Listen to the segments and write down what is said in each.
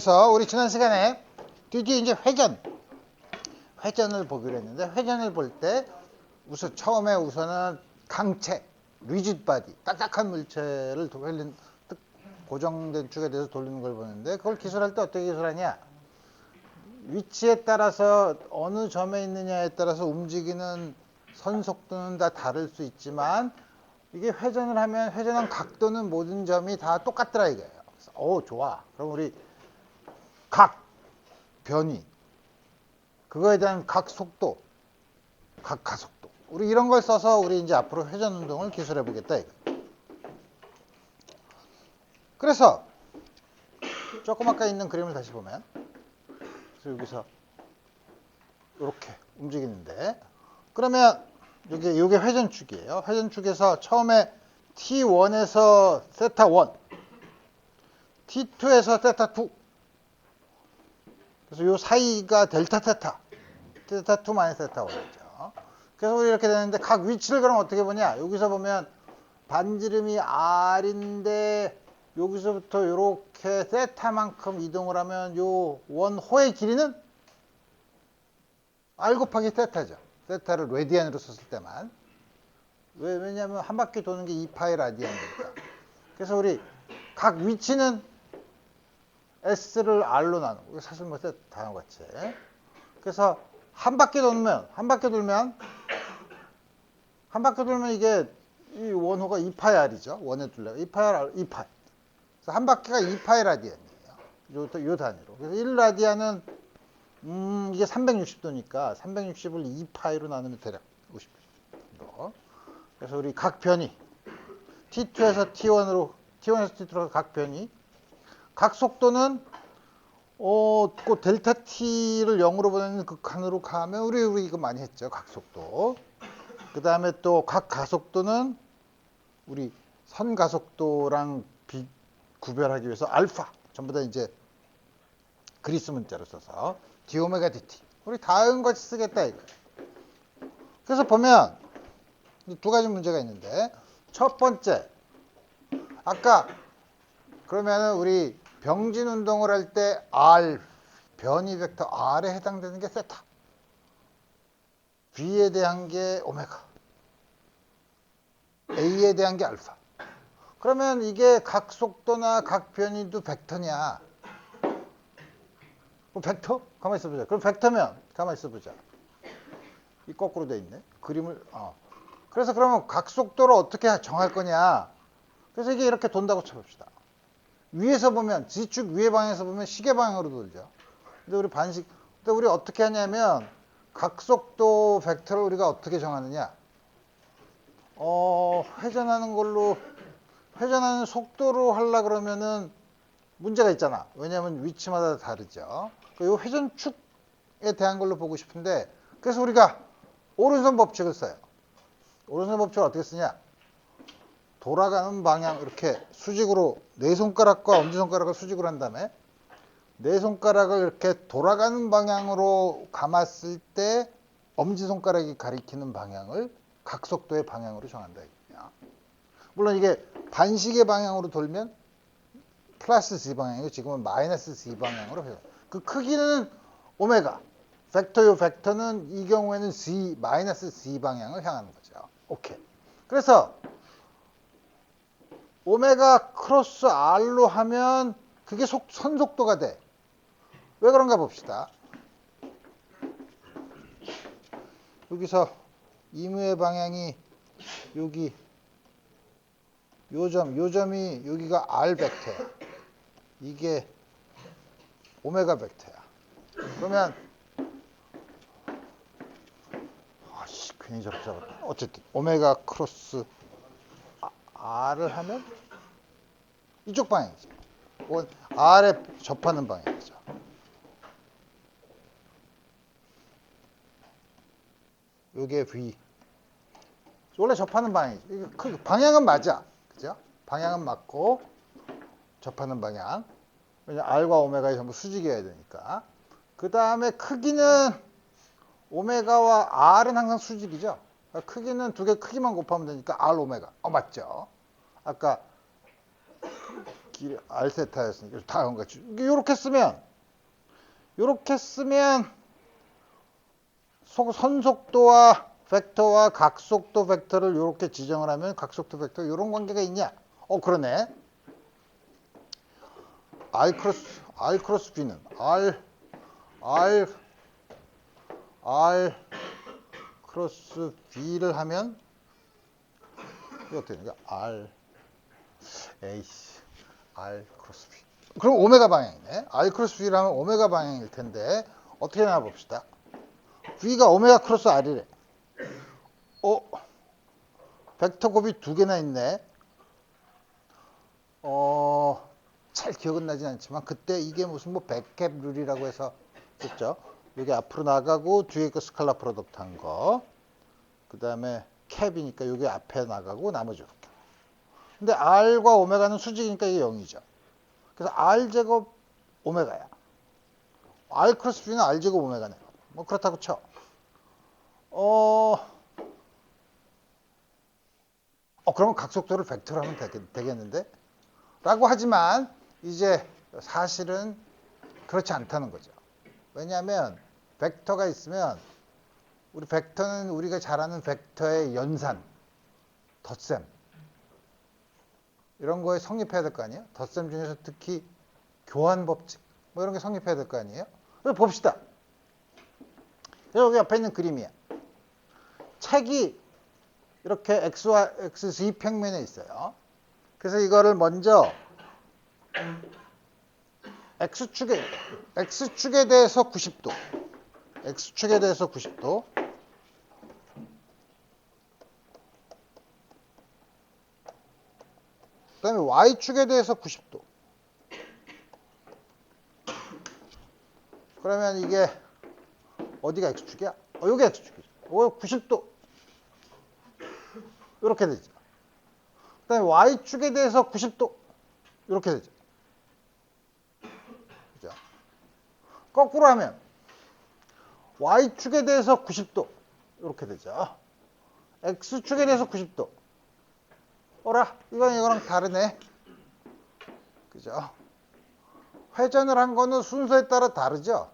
그래서 우리 지난 시간에 드디어 이제 회전을 보기로 했는데, 회전을 볼 때 우선은 강체, 리지드 바디, 딱딱한 물체를 고정된 축에 대해서 돌리는 걸 보는데, 그걸 기술할 때 어떻게 기술하냐? 위치에 따라서 어느 점에 있느냐에 따라서 움직이는 선 속도는 다 다를 수 있지만, 이게 회전을 하면 회전한 각도는 모든 점이 다 똑같더라 이거예요. 그래서 좋아. 그럼 우리 각 변이, 그거에 대한 각 속도, 각 가속도, 우리 이런 걸 써서 우리 이제 앞으로 회전 운동을 기술해 보겠다 이거. 그래서 조금 아까 있는 그림을 다시 보면, 그래서 여기서 이렇게 움직이는데, 그러면 이게 회전축이에요. 회전축에서 처음에 T1에서 세타 1, T2에서 세타 2, 그래서 요 사이가 델타 테타, 세타 2 마이너스 세타 1이죠. 그래서 우리 이렇게 되는데, 각 위치를 그럼 어떻게 보냐? 여기서 보면 반지름이 R인데 여기서부터 이렇게 세타만큼 이동을 하면 요 원호의 길이는 R 곱하기 세타죠. 세타를 레디안으로 썼을 때만. 왜냐하면 한 바퀴 도는 게 2파이 라디안이니까. 그래서 우리 각 위치는 S를 R로 나누고, 사실 뭐 다음 같이. 그래서 한 바퀴 돌면 이게 이 원호가 2파이 R이죠. 원의 둘레가 2파이 R, 2파이. 그래서 한 바퀴가 2파이 라디안이에요. 요 단위로. 그래서 1라디안은 이게 360도니까 360을 2파이로 나누면 대략 50도. 그래서 우리 각 변이 T2에서 T1에서 T2로 각 변이, 각 속도는 그 델타 T를 0으로 보내는 극한으로 가면 우리 이거 많이 했죠. 각 속도. 그 다음에 또 각 가속도는 우리 선 가속도랑 구별하기 위해서 알파, 전부 다 이제 그리스 문자로 써서 d 오메가 dt. 우리 다음 같이 쓰겠다 이거. 그래서 보면 두 가지 문제가 있는데, 첫 번째, 아까 그러면은 우리 병진 운동을 할 때 R, 변이 벡터 R에 해당되는 게 세타, B에 대한 게 오메가, A에 대한 게 알파. 그러면 이게 각 속도나 각 변이도 벡터냐? 그럼 벡터? 가만히 있어보자. 그럼 벡터면 가만히 있어보자. 이 거꾸로 돼 있네. 그림을. 그래서 그러면 각 속도를 어떻게 정할 거냐? 그래서 이게 이렇게 돈다고 쳐봅시다. 위에서 보면, G축 위의 방향에서 보면 시계 방향으로 돌죠. 근데 우리 어떻게 하냐면, 각 속도 벡터를 우리가 어떻게 정하느냐? 회전하는 속도로 하려 그러면은 문제가 있잖아. 왜냐하면 위치마다 다르죠. 이 회전축에 대한 걸로 보고 싶은데, 그래서 우리가 오른손 법칙을 써요. 오른손 법칙을 어떻게 쓰냐? 돌아가는 방향, 이렇게 수직으로 네 손가락과 엄지손가락을 수직으로 한 다음에 네 손가락을 이렇게 돌아가는 방향으로 감았을 때 엄지손가락이 가리키는 방향을 각속도의 방향으로 정한다. 물론 이게 반시계 방향으로 돌면 플러스 Z 방향이고, 지금은 마이너스 Z 방향으로 해요. 그 크기는 오메가, 벡터는 이 경우에는 마이너스 Z 방향을 향하는 거죠. 오케이. 그래서 오메가 크로스 R로 하면 그게 선속도가 돼. 왜 그런가 봅시다. 여기서 임의의 방향이 여기 요점이 여기가 R 벡터야. 이게 오메가 벡터야. 그러면 괜히 잡았다. 어쨌든 오메가 크로스 R을 하면 이쪽 방향이죠. R에 접하는 방향이죠. 이게 V. 원래 접하는 방향이죠. 방향은 맞아. 그죠? 방향은 맞고 접하는 방향. 왜냐면 R과 오메가가 전부 수직이어야 되니까. 그 다음에 크기는 오메가와 R은 항상 수직이죠. 그러니까 크기는 두 개 크기만 곱하면 되니까 R 오메가. 맞죠? 아까 길이 r 세타였으니까 당연 같이 이렇게 쓰면 선속도와 벡터와 각속도 벡터를 이렇게 지정을 하면 각속도 벡터 이런 관계가 있냐? 그러네. R 크로스 B는 R 크로스 B를 하면 이거 어떻게 되는 거야? R 크로스 B. 그럼 오메가 방향이네. R 크로스 B라면 오메가 방향일 텐데 어떻게 나와 봅시다. B가 오메가 크로스 R이래. 벡터 곱이 두 개나 있네. 잘 기억은 나진 않지만 그때 이게 무슨 뭐 백캡 룰이라고 해서 했죠. 여기 앞으로 나가고 뒤에 그 스칼라 프로덕트 한 거. 그 다음에 캡이니까 여기 앞에 나가고 나머지 이렇게. 근데 R과 오메가는 수직이니까 이게 0이죠. 그래서 R 제곱 오메가야. R 크로스 B는 R 제곱 오메가네. 뭐 그렇다고 쳐. 그러면 각속도를 벡터로 하면 되겠는데? 라고 하지만 이제 사실은 그렇지 않다는 거죠. 왜냐하면 벡터가 있으면 우리 벡터는 우리가 잘 아는 벡터의 연산, 덧셈 이런 거에 성립해야 될 거 아니에요? 덧셈 중에서 특히 교환 법칙 뭐 이런 게 성립해야 될 거 아니에요? 그래서 봅시다. 여기 옆에 있는 그림이야. 책이 이렇게 x와 xz 평면에 있어요. 그래서 이거를 먼저 x축에 대해서 90도 x축에 대해서 90도 그 다음에 y축에 대해서 90도 그러면 이게 어디가 x축이야? 여기 x축이죠. 90도 이렇게 되죠. 그 다음에 y축에 대해서 90도 이렇게 되죠. 그죠? 거꾸로 하면 y축에 대해서 90도 이렇게 되죠. x축에 대해서 90도. 이거랑 다르네. 그죠? 회전을 한 거는 순서에 따라 다르죠.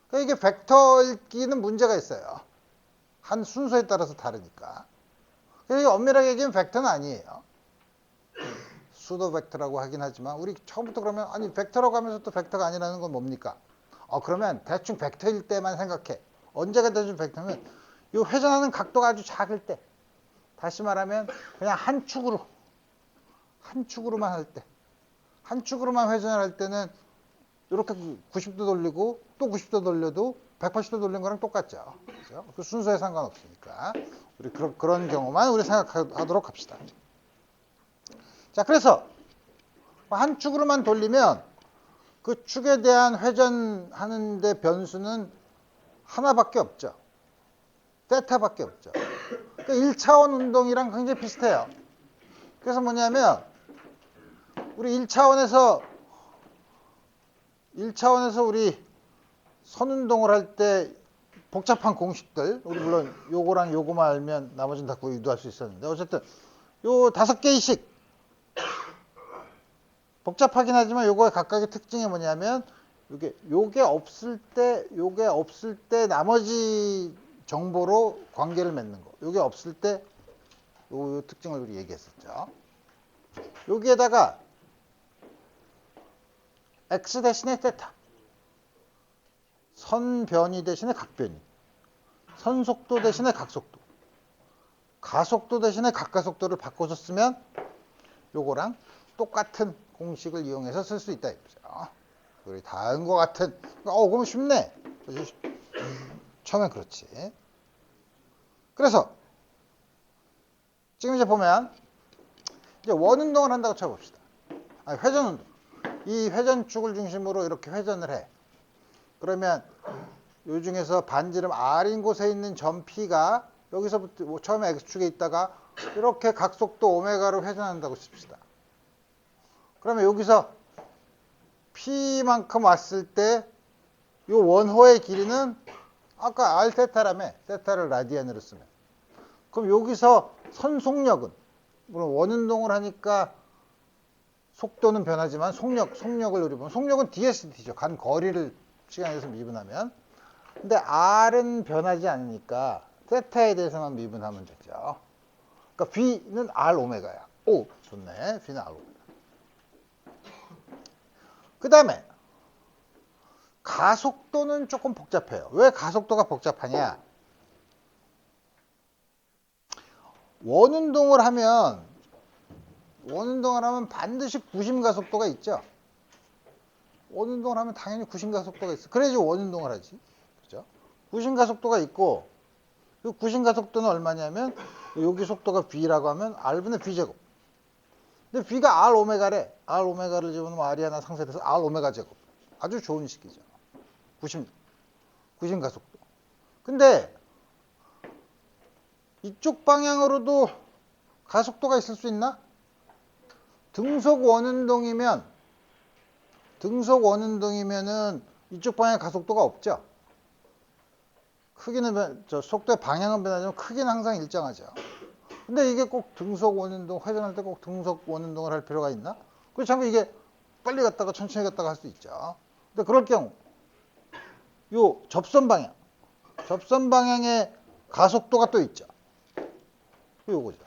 그러니까 이게 벡터 읽기는 문제가 있어요. 한 순서에 따라서 다르니까. 그래서 엄밀하게 얘기하면 벡터는 아니에요. 수도 벡터라고 하긴 하지만 우리 처음부터 그러면 아니 벡터라고 하면서 또 벡터가 아니라는 건 뭡니까? 그러면 대충 벡터일 때만 생각해. 언제가 대충 벡터면 이 회전하는 각도가 아주 작을 때. 다시 말하면 그냥 한 축으로만 할 때. 한 축으로만 회전을 할 때는 이렇게 90도 돌리고 또 90도 돌려도 180도 돌린 거랑 똑같죠. 그렇죠? 그 순서에 상관없으니까. 우리 그런 경우만 우리 생각하도록 합시다. 자, 그래서 한 축으로만 돌리면 그 축에 대한 회전하는데 변수는 하나밖에 없죠. 세타밖에 없죠. 그러니까 1차원 운동이랑 굉장히 비슷해요. 그래서 뭐냐면 우리 1차원에서 우리 선운동을 할 때 복잡한 공식들, 우리 물론 요거랑 요거만 알면 나머지는 다 유도할 수 있었는데 어쨌든 요 5개씩 복잡하긴 하지만 요거의 각각의 특징이 뭐냐면 요게 없을 때 나머지 정보로 관계를 맺는 거. 요게 없을 때 요 특징을 우리 얘기했었죠. 여기에다가 x 대신에 세타, 선변이 대신에 각변이, 선속도 대신에 각속도, 가속도 대신에 각가속도를 바꿔서 쓰면 요거랑 똑같은 공식을 이용해서 쓸 수 있다 이거죠. 우리 다른 거 같은. 그럼 쉽네. 처음엔 그렇지. 그래서 지금 이제 보면 이제 원운동을 한다고 쳐봅시다. 회전운동. 이 회전축을 중심으로 이렇게 회전을 해. 그러면 요 중에서 반지름 R인 곳에 있는 점 P가 여기서부터 처음에 X축에 있다가 이렇게 각속도 오메가로 회전한다고 칩시다. 그러면 여기서 P만큼 왔을 때 이 원호의 길이는 아까 R 세타라며, 세타를 라디안으로 쓰면. 그럼 여기서 선속력은, 물론 원운동을 하니까 속도는 변하지만 속력을 우리 보면 속력은 DST죠. 간 거리를 시간에 대해서 미분하면. 근데 R은 변하지 않으니까 세타에 대해서만 미분하면 되죠. 그러니까 V는 R 오메가야. 오, 좋네. V는 R 오메가. 그 다음에 가속도는 조금 복잡해요. 왜 가속도가 복잡하냐? 원운동을 하면 반드시 구심 가속도가 있죠. 원운동을 하면 당연히 구심 가속도가 있어. 그래야지 원운동을 하지. 그죠? 구심 가속도가 있고, 그 구심 가속도는 얼마냐면, 여기 속도가 V라고 하면 R분의 V제곱. 근데 V가 R 오메가래. R 오메가를 집어넣으면 R이 하나 상쇄돼서 R 오메가 제곱. 아주 좋은 식이죠. 구심 가속도. 근데, 이쪽 방향으로도 가속도가 있을 수 있나? 등속 원운동이면은 이쪽 방향에 가속도가 없죠. 크기는 속도의 방향은 변하지만 크기는 항상 일정하죠. 근데 이게 꼭 등속 원운동 회전할 때 꼭 등속 원운동을 할 필요가 있나? 그렇다면 이게 빨리 갔다가 천천히 갔다가 할 수 있죠. 근데 그럴 경우 요 접선 방향에 가속도가 또 있죠. 요거죠.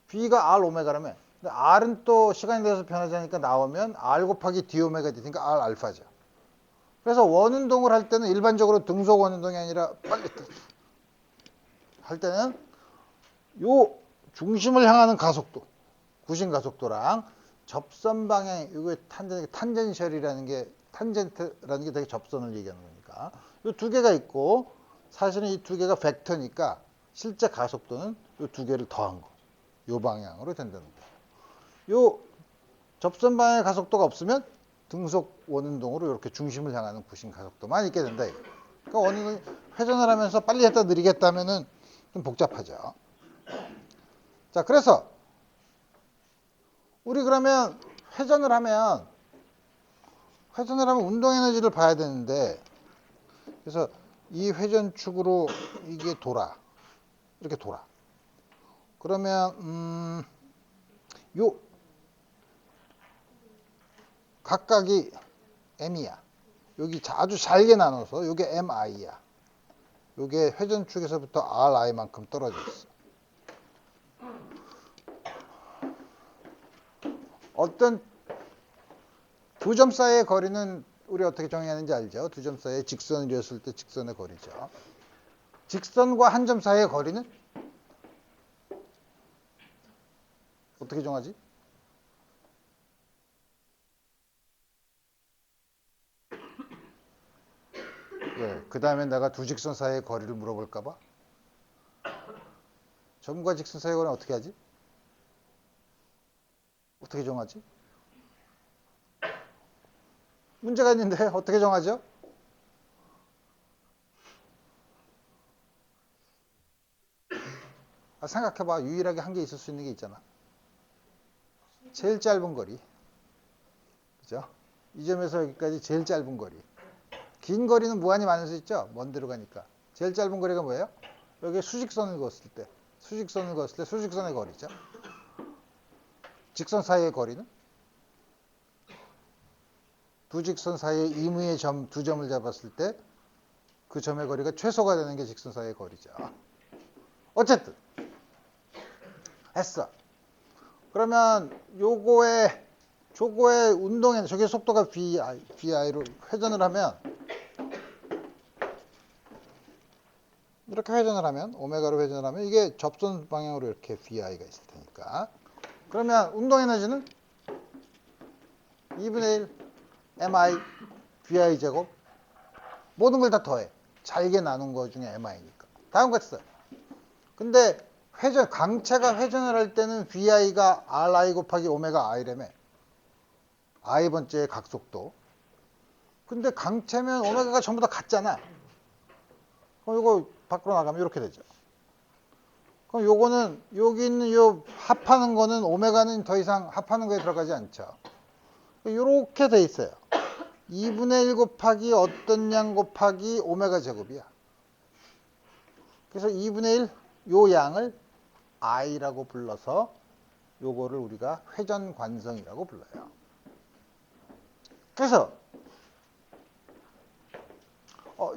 V가 R 오메가라면 근데 R은 또 시간에 대해서 변하지 않으니까 나오면 R 곱하기 D 오메가 되니까 R 알파죠. 그래서 원운동을 할 때는 일반적으로 등속 원운동이 아니라 빨리 할 때는 요 중심을 향하는 가속도, 구심 가속도랑 접선 방향, 이거 탄젠트라는 게 되게 접선을 얘기하는 거니까 요 두 개가 있고 사실은 이 두 개가 벡터니까 실제 가속도는 요 두 개를 더한 거, 요 방향으로 된다는 거예요. 요 접선 방향의 가속도가 없으면 등속 원운동으로 이렇게 중심을 향하는 구심 가속도만 있게 된다. 그러니까 원운동 회전을 하면서 빨리 했다 느리게 했다면은 좀 복잡하죠. 자, 그래서 우리 그러면 회전을 하면 운동 에너지를 봐야 되는데 그래서 이 회전축으로 이게 이렇게 돌아. 그러면 요 각각이 M이야. 여기 아주 잘게 나눠서 요게 MI야. 요게 회전축에서부터 RI만큼 떨어져 있어. 어떤 두 점 사이의 거리는 우리 어떻게 정의하는지 알죠? 두 점 사이에 직선이었을 때 직선의 거리죠. 직선과 한 점 사이의 거리는 어떻게 정하지? 왜? 그 다음에 내가 두 직선 사이의 거리를 물어볼까 봐? 점과 직선 사이의 거리는 어떻게 하지? 어떻게 정하지? 문제가 있는데 어떻게 정하죠? 생각해봐. 유일하게 한 개 있을 수 있는 게 있잖아. 제일 짧은 거리. 그죠? 이 점에서 여기까지 제일 짧은 거리. 긴 거리는 무한히 많을 수 있죠? 먼 데로 가니까. 제일 짧은 거리가 뭐예요? 여기 수직선을 그었을 때 수직선의 거리죠. 직선 사이의 거리는? 두 직선 사이의 임의의 점, 두 점을 잡았을 때 그 점의 거리가 최소가 되는 게 직선 사이의 거리죠. 어쨌든 했어. 그러면 저거의 운동에 저게 속도가 VI로 회전을 하면 이렇게 회전을 하면 오메가로 회전을 하면 이게 접선 방향으로 이렇게 VI가 있을 테니까 그러면 운동 에너지는 2분의 1 MI VI 제곱 모든 걸 다 더해. 잘게 나눈 거 중에 MI니까. 다음 같이 써. 근데 강체가 회전을 할 때는 VI가 RI 곱하기 오메가 I라며. I 번째의 각속도. 근데 강체면 오메가가 전부 다 같잖아. 그럼 이거 밖으로 나가면 이렇게 되죠. 그럼 요거는 여기 있는 요 합하는 거는 오메가는 더 이상 합하는 거에 들어가지 않죠. 이렇게 돼 있어요. 2분의 1 곱하기 어떤 양 곱하기 오메가 제곱이야. 그래서 2분의 1 요 양을 I라고 불러서 요거를 우리가 회전관성이라고 불러요. 그래서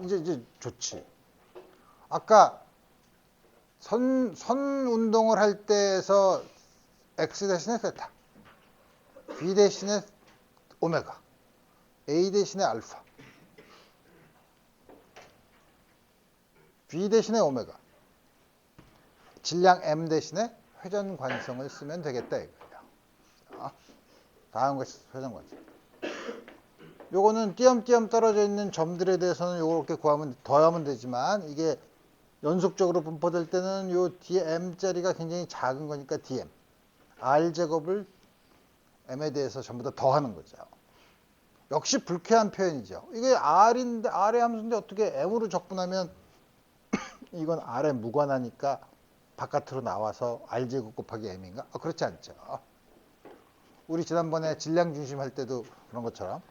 이제 좋지. 아까 선 운동을 할 때에서 x 대신에 세타, b 대신에 오메가, a 대신에 알파, b 대신에 오메가, 질량 m 대신에 회전관성을 쓰면 되겠다 이거예요. 자, 다음 것이 회전관성. 요거는 띄엄띄엄 떨어져 있는 점들에 대해서는 요렇게 구하면 더하면 되지만 이게 연속적으로 분포될 때는 요 뒤에 m자리가 굉장히 작은 거니까 dm, r제곱을 m에 대해서 전부 다 더하는 거죠. 역시 불쾌한 표현이죠. 이게 r인데 r의 함수인데 어떻게 m으로 적분하면 이건 r에 무관하니까 바깥으로 나와서 r제곱 곱하기 m인가? 그렇지 않죠. 우리 지난번에 질량 중심 할 때도 그런 것처럼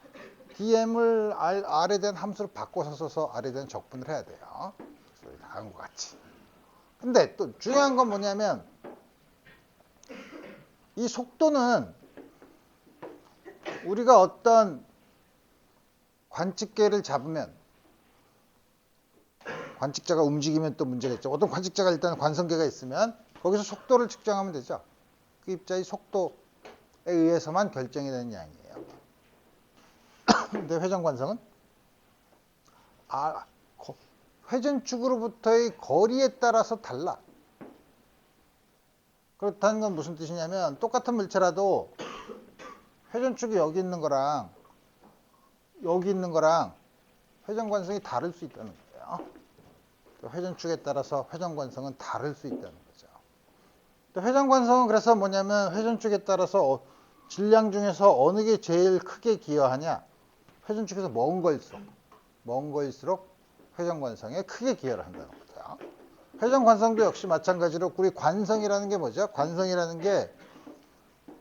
dm을 r에 대한 함수로 바꿔서 써서 r에 대한 적분을 해야 돼요. 그래서 다음과 같이. 근데 또 중요한 건 뭐냐면 이 속도는 우리가 어떤 관측계를 잡으면 관측자가 움직이면 또 문제가 있죠. 어떤 관측자가 일단 관성계가 있으면 거기서 속도를 측정하면 되죠. 그 입자의 속도에 의해서만 결정이 되는 양이에요. 근데 회전관성은 회전축으로부터의 거리에 따라서 달라. 그렇다는 건 무슨 뜻이냐면 똑같은 물체라도 회전축이 여기 있는 거랑 여기 있는 거랑 회전관성이 다를 수 있다는 거예요. 회전축에 따라서 회전관성은 다를 수 있다는 거죠. 회전관성은 그래서 뭐냐면 회전축에 따라서 질량 중에서 어느 게 제일 크게 기여하냐? 회전축에서 먼 거일수록 회전관성에 크게 기여를 한다는 거죠. 회전관성도 역시 마찬가지로 우리 관성이라는 게 뭐죠? 관성이라는 게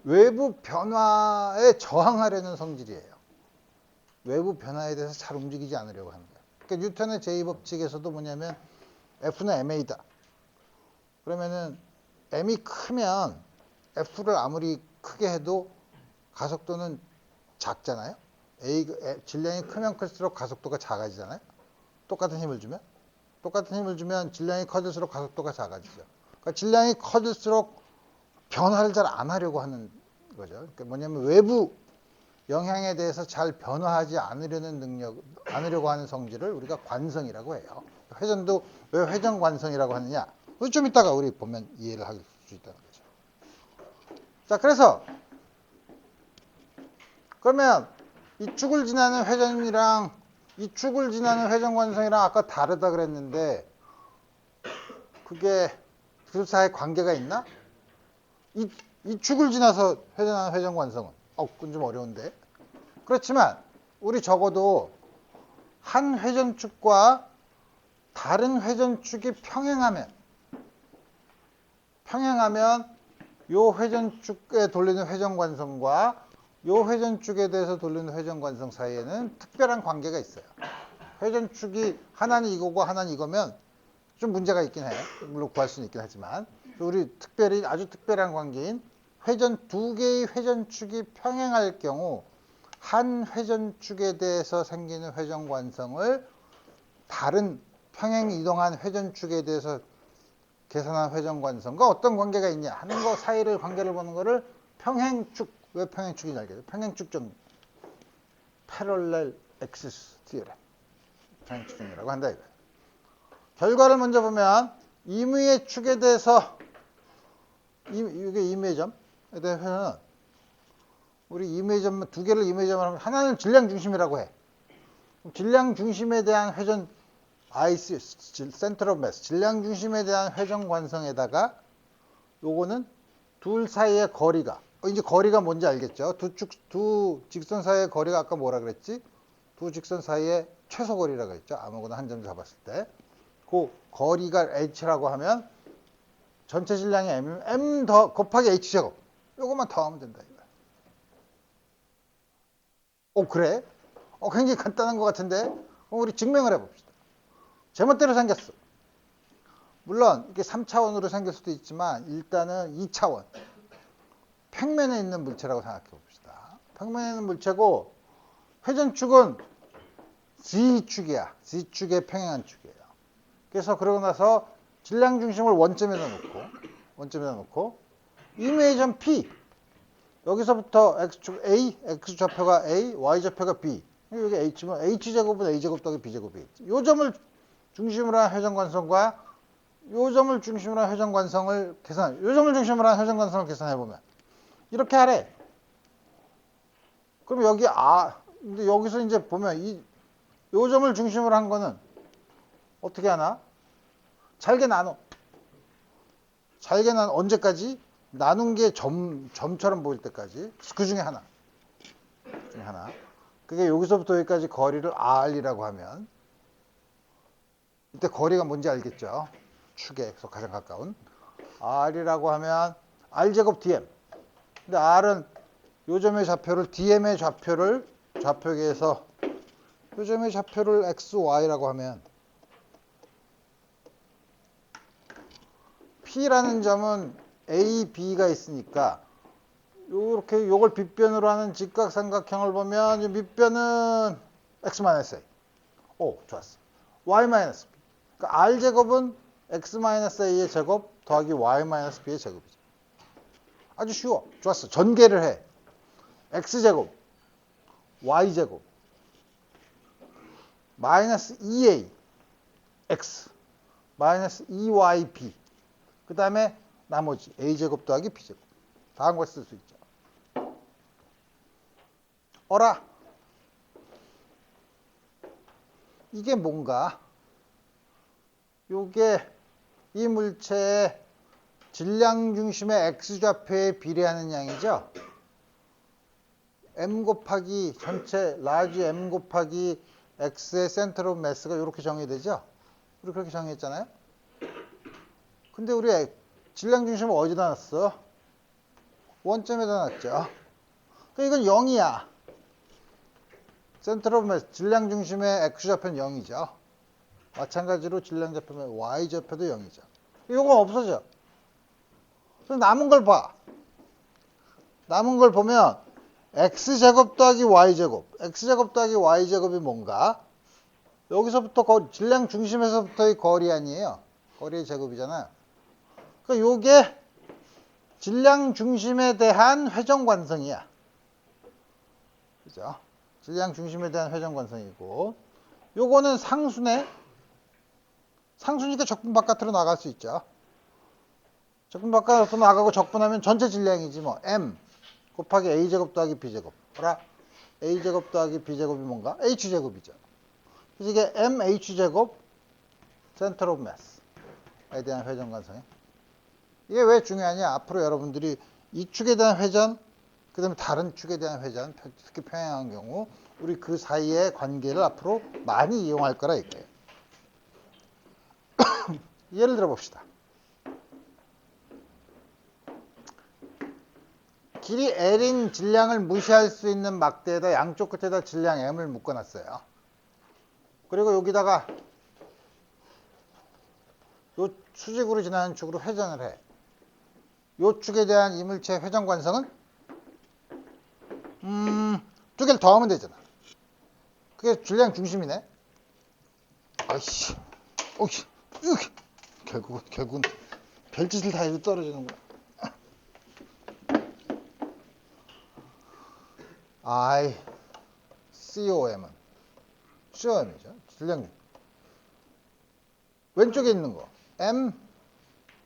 외부 변화에 저항하려는 성질이에요. 외부 변화에 대해서 잘 움직이지 않으려고 하는 거예요. 그러니까 뉴턴의 제2법칙에서도 뭐냐면 F는 ma다. 그러면은 m이 크면 F를 아무리 크게 해도 가속도는 작잖아요. 질량이 크면 클수록 가속도가 작아지잖아요. 똑같은 힘을 주면 질량이 커질수록 가속도가 작아지죠. 그러니까 질량이 커질수록 변화를 잘 안 하려고 하는 거죠. 그러니까 뭐냐면 외부 영향에 대해서 잘 변화하지 않으려고 하는 성질을 우리가 관성이라고 해요. 회전도 왜 회전관성이라고 하느냐? 좀 이따가 우리 보면 이해를 할 수 있다는 거죠. 자, 그러면 이 축을 지나는 회전이랑 이 축을 지나는 회전관성이랑 아까 다르다 그랬는데 그게 둘 사이에 관계가 있나? 이 축을 지나서 회전하는 회전관성은 그건 좀 어려운데. 그렇지만 우리 적어도 한 회전축과 다른 회전축이 평행하면 요 회전축에 돌리는 회전관성과 요 회전축에 대해서 돌리는 회전관성 사이에는 특별한 관계가 있어요. 회전축이 하나는 이거고 하나는 이거면 좀 문제가 있긴 해요. 물론 구할 수는 있긴 하지만 우리 아주 특별한 관계인 두 개의 회전축이 평행할 경우 한 회전축에 대해서 생기는 회전관성을 다른 평행 이동한 회전축에 대해서 계산한 회전관성과 어떤 관계가 있냐 하는 거 사이를 관계를 보는 거를 평행축, 왜 평행축인지 알겠죠? 평행축 정리, parallel axis theorem, 평행축 정리라고 한다 이거예요. 결과를 먼저 보면 임의의 축에 대해서 이게 임의의 점에 대해서는 우리 임의의 점 두 개를 임의의 점을 하면 하나는 질량 중심이라고 해. 질량 중심에 대한 회전 center of mass, 질량 중심에 대한 회전관성에다가 요거는 둘 사이의 거리가 이제 거리가 뭔지 알겠죠? 두 직선 사이의 거리가 아까 뭐라 그랬지? 두 직선 사이의 최소 거리라고 했죠? 아무거나 한 점 잡았을 때. 그 거리가 h라고 하면 전체 질량이 m 더 곱하기 h제곱. 요것만 더하면 된다 이거야. 그래? 굉장히 간단한 것 같은데 우리 증명을 해봅시다. 제멋대로 생겼어. 물론 이게 3차원으로 생길 수도 있지만 일단은 2차원. 평면에 있는 물체라고 생각해 봅시다. 평면에 있는 물체고 회전축은 Z축이야. Z축의 평행한 축이에요. 그래서 그러고 나서 질량 중심을 원점에다 놓고 이미에이션 P 여기서부터 X축 A, X좌표가 A, Y좌표가 B 여기 H면 H제곱은 A제곱 더하기 B제곱이 요 점을 중심으로 한 회전관성과 요 점을 중심으로 한 회전관성을 계산해보면 이렇게 하래. 그럼 여기 근데 여기서 이제 보면 요 점을 중심으로 한 거는 어떻게 하나? 잘게 나눠 언제까지? 나눈 게 점처럼 보일 때까지. 그 중에 하나. 그게 여기서부터 여기까지 거리를 R이라고 하면 이때 거리가 뭔지 알겠죠? 축에서 가장 가까운 R이라고 하면 R제곱 DM. 근데 R은 요점의 좌표를 DM의 좌표계에서 요점의 좌표를 XY라고 하면 P라는 점은 A, B가 있으니까 요렇게 요걸 빗변으로 하는 직각삼각형을 보면 이 밑변은 X-A. 오, 좋았어. Y-B. 그러니까 R제곱은 X-A의 제곱 더하기 Y-B의 제곱이죠. 아주 쉬워. 좋았어. 전개를 해. X제곱, Y제곱, 마이너스 2A, X, 마이너스 2YB. 그 다음에 나머지 A제곱 더하기 B제곱. 다한 걸 쓸 수 있죠. 어라. 이게 뭔가? 요게 이 물체의 질량 중심의 X좌표에 비례하는 양이죠. M 곱하기 전체 라지 M 곱하기 X의 센터 오브 매스가 이렇게 정의되죠. 우리 그렇게 정의했잖아요. 근데 우리 질량 중심을 어디다 놨어? 원점에다 놨죠. 그러니까 이건 0이야. 센터 오브 매스 질량 중심의 X좌표는 0이죠. 마찬가지로 질량 좌표면 Y좌표도 0이죠. 이건 없어져. 그럼 남은 걸 봐. 남은 걸 보면 X제곱 더하기 Y제곱. X제곱 더하기 Y제곱이 뭔가? 여기서부터 질량 중심에서부터의 거리 아니에요. 거리의 제곱이잖아요. 그러니까 요게 질량 중심에 대한 회전관성이야. 그죠? 질량 중심에 대한 회전관성이고 요거는 상수네. 상수니까 적분 바깥으로 나갈 수 있죠. 적분 바깥으로 나가고 적분하면 전체 질량이지 뭐. M 곱하기 A제곱 더하기 B제곱. 뭐라? A제곱 더하기 B제곱이 뭔가? H제곱이죠. 그래서 이게 MH제곱 센터 오브 매스에 대한 회전관성이. 이게 왜 중요하냐? 앞으로 여러분들이 이 축에 대한 회전, 그 다음에 다른 축에 대한 회전, 특히 평행한 경우 우리 그 사이의 관계를 앞으로 많이 이용할 거라 이거예요. 예를 들어 봅시다. 길이 L인 질량을 무시할 수 있는 막대에다 양쪽 끝에다 질량 M을 묶어놨어요. 그리고 여기다가 요 수직으로 지나는 축으로 회전을 해. 요 축에 대한 이물체의 회전 관성은 두 개를 더하면 되잖아. 그게 질량 중심이네. 아이씨, 오이씨, 결국은 별짓을 다 해도 떨어지는구나. COM은 COM이죠. 질량 중. 왼쪽에 있는 거 M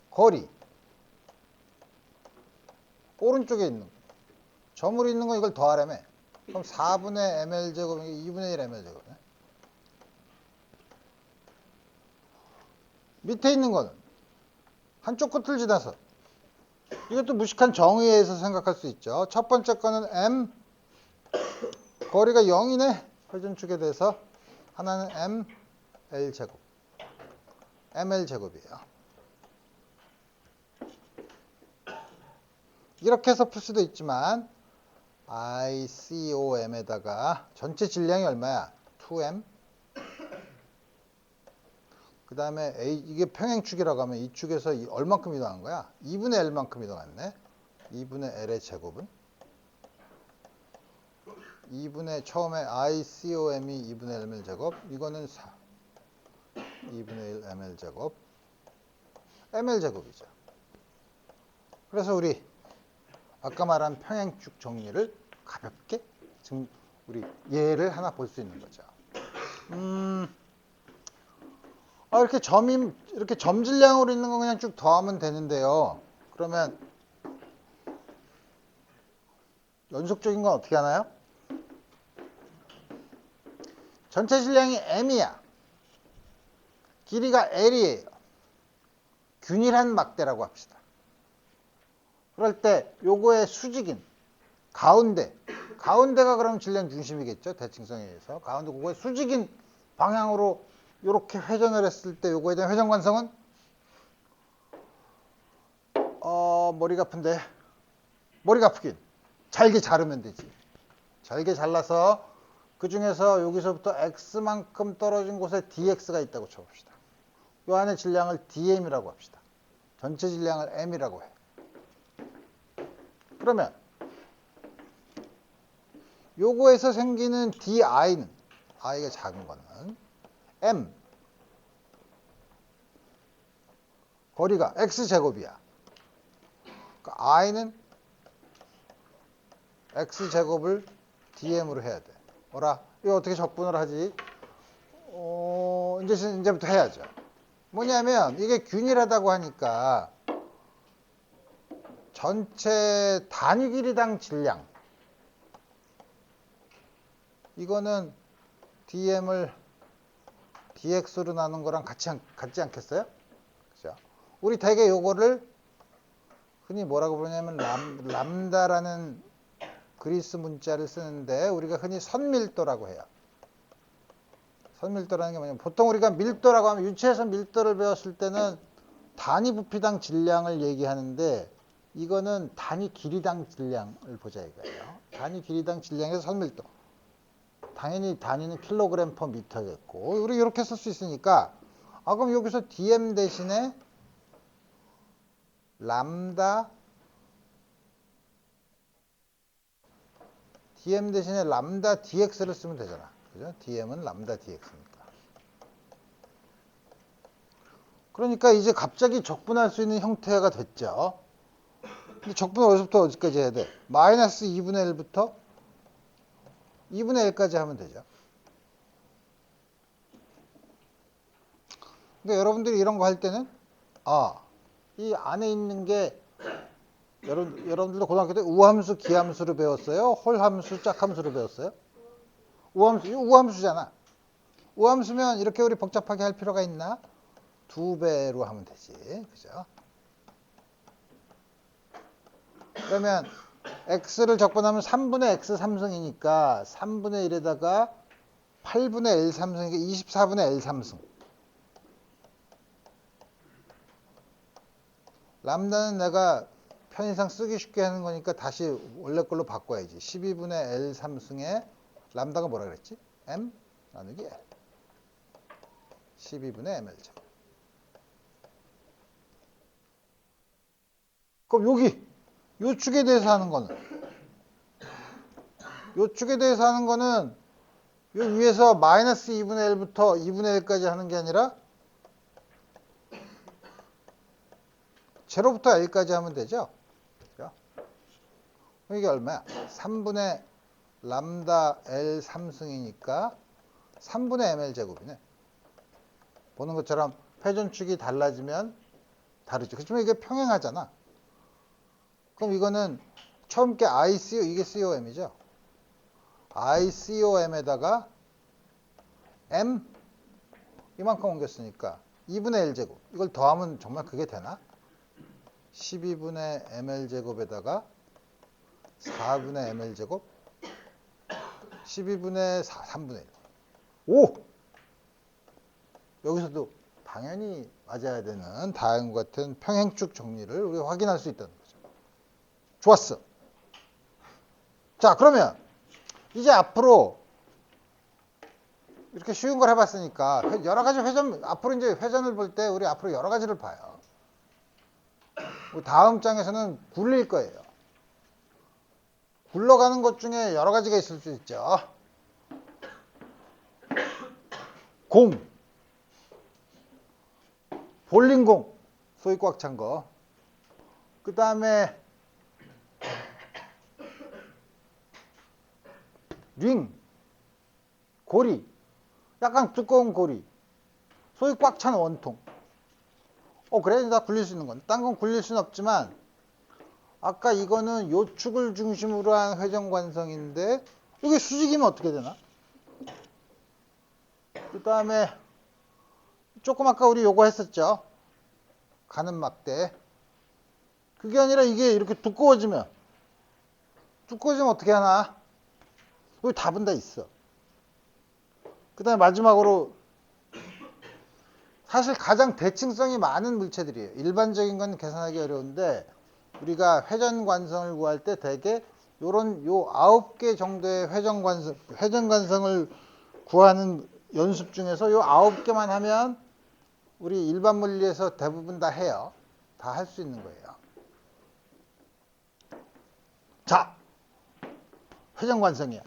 거리. 오른쪽에 있는 거 점으로 있는 거 이걸 더하라며. 그럼 4분의 ml제곱이 2분의 1 ml제곱이네. 밑에 있는 거는 한쪽 끝을 지나서 이것도 무식한 정의에 의해서 생각할 수 있죠. 첫 번째 거는 m 거리가 0이네. 회전축에 대해서 하나는 ml제곱 ml제곱이에요. 이렇게 해서 풀 수도 있지만 ICOM에다가 전체 질량이 얼마야? 2M. 그 다음에 이게 평행축이라고 하면 이 축에서 얼만큼 이동한 거야? 2분의 L만큼 이동했네. 2분의 L의 제곱은 2분의 처음에 ICOM이 2분의 ml 제곱, 이거는 4. 2분의 1 ml 제곱, ml 제곱이죠. 그래서 우리 아까 말한 평행축 정리를 가볍게 지금 우리 예를 하나 볼 수 있는 거죠. 이렇게 점질량으로 있는 거 그냥 쭉 더하면 되는데요. 그러면 연속적인 건 어떻게 하나요? 전체 질량이 m이야. 길이가 l이에요. 균일한 막대라고 합시다. 그럴 때 요거의 수직인 가운데가 그럼 질량 중심이겠죠. 대칭성에 의해서. 가운데 그거의 수직인 방향으로 이렇게 회전을 했을 때 요거에 대한 회전 관성은 머리가 아픈데 머리가 아프긴 잘게 자르면 되지. 잘게 잘라서 그 중에서 여기서부터 x만큼 떨어진 곳에 dx가 있다고 쳐봅시다. 요 안에 질량을 dm이라고 합시다. 전체 질량을 m이라고 해. 그러면 요거에서 생기는 di는 i가 작은 거는 m 거리가 x제곱이야. 그러니까 i는 x제곱을 dm으로 해야 돼. 뭐라? 이거 어떻게 적분을 하지? 이제부터 해야죠. 뭐냐면 이게 균일하다고 하니까 전체 단위 길이당 질량 이거는 dm을 dx로 나눈 거랑 같지 않겠어요? 그죠? 우리 대개 요거를 흔히 뭐라고 부르냐면 람다라는 그리스 문자를 쓰는데 우리가 흔히 선밀도라고 해요. 선밀도라는 게 뭐냐면 보통 우리가 밀도라고 하면 유체에서 밀도를 배웠을 때는 단위 부피당 질량을 얘기하는데 이거는 단위 길이당 질량을 보자 이거예요. 단위 길이당 질량에서 선밀도. 당연히 단위는 킬로그램 퍼 미터겠고 우리 이렇게 쓸 수 있으니까 그럼 여기서 dm 대신에 람다 dx를 쓰면 되잖아. 그죠? dm은 람다 dx니까. 그러니까 이제 갑자기 적분할 수 있는 형태가 됐죠. 근데 적분 어디서부터 어디까지 해야 돼? 마이너스 2분의 1부터 2분의 1까지 하면 되죠. 근데 여러분들이 이런 거 할 때는 이 안에 있는 게 여러분들도 고등학교 때 우함수, 기함수를 배웠어요? 홀함수, 짝함수를 배웠어요? 우함수잖아. 우함수면 이렇게 우리 복잡하게 할 필요가 있나? 2배로 하면 되지. 그죠? 그러면 x를 적분하면 3분의 x 3승이니까 3분의 1에다가 8분의 L 3승이니까 24분의 L 3승. 람다는 내가 편의상 쓰기 쉽게 하는 거니까 다시 원래 걸로 바꿔야지. 12분의 L 3승에 람다가 뭐라 그랬지? M 나누기 L. 12분의 ml 제곱. 그럼 요 축에 대해서 하는 거는 요 위에서 마이너스 2분의 1부터 2분의 1까지 하는 게 아니라 제로부터 L까지 하면 되죠. 이게 얼마야? 3분의 람다 L 3승이니까 3분의 ml 제곱이네. 보는 것처럼 회전축이 달라지면 다르죠. 그렇지만 이게 평행하잖아. 그럼 이거는 처음 게 ICO, 이게 COM이죠. ICOM에다가 M 이만큼 옮겼으니까 2분의 1 제곱. 이걸 더하면 정말 그게 되나? 12분의 ml 제곱에다가 4분의 ml 제곱 12분의 4, 3분의 1. 오! 여기서도 당연히 맞아야 되는 다음과 같은 평행축 정리를 우리가 확인할 수 있다는 거죠. 좋았어. 자, 그러면 이제 앞으로 이렇게 쉬운 걸 해봤으니까 여러 가지 앞으로 이제 회전을 볼 때 우리 앞으로 여러 가지를 봐요. 다음 장에서는 굴릴 거예요. 굴러가는 것 중에 여러 가지가 있을 수 있죠. 공, 볼링공, 소위 꽉 찬 거. 그 다음에 링, 고리, 약간 두꺼운 고리, 소위 꽉 찬 원통. 그래, 다 굴릴 수 있는 건. 딴 건 굴릴 수는 없지만, 아까 이거는 요축을 중심으로 한 회전관성인데, 이게 수직이면 어떻게 되나? 그 다음에, 조금 아까 우리 요거 했었죠? 가는 막대. 그게 아니라 이게 이렇게 두꺼워지면 어떻게 하나? 여기 답은 다 있어. 그 다음에 마지막으로, 사실 가장 대칭성이 많은 물체들이에요. 일반적인 건 계산하기 어려운데, 우리가 회전관성을 구할 때 대개 요런 요 9개 정도의 회전관성을 구하는 연습 중에서 요 9개만 하면 우리 일반 물리에서 대부분 다 해요. 다 할 수 있는 거예요. 자, 회전관성이야.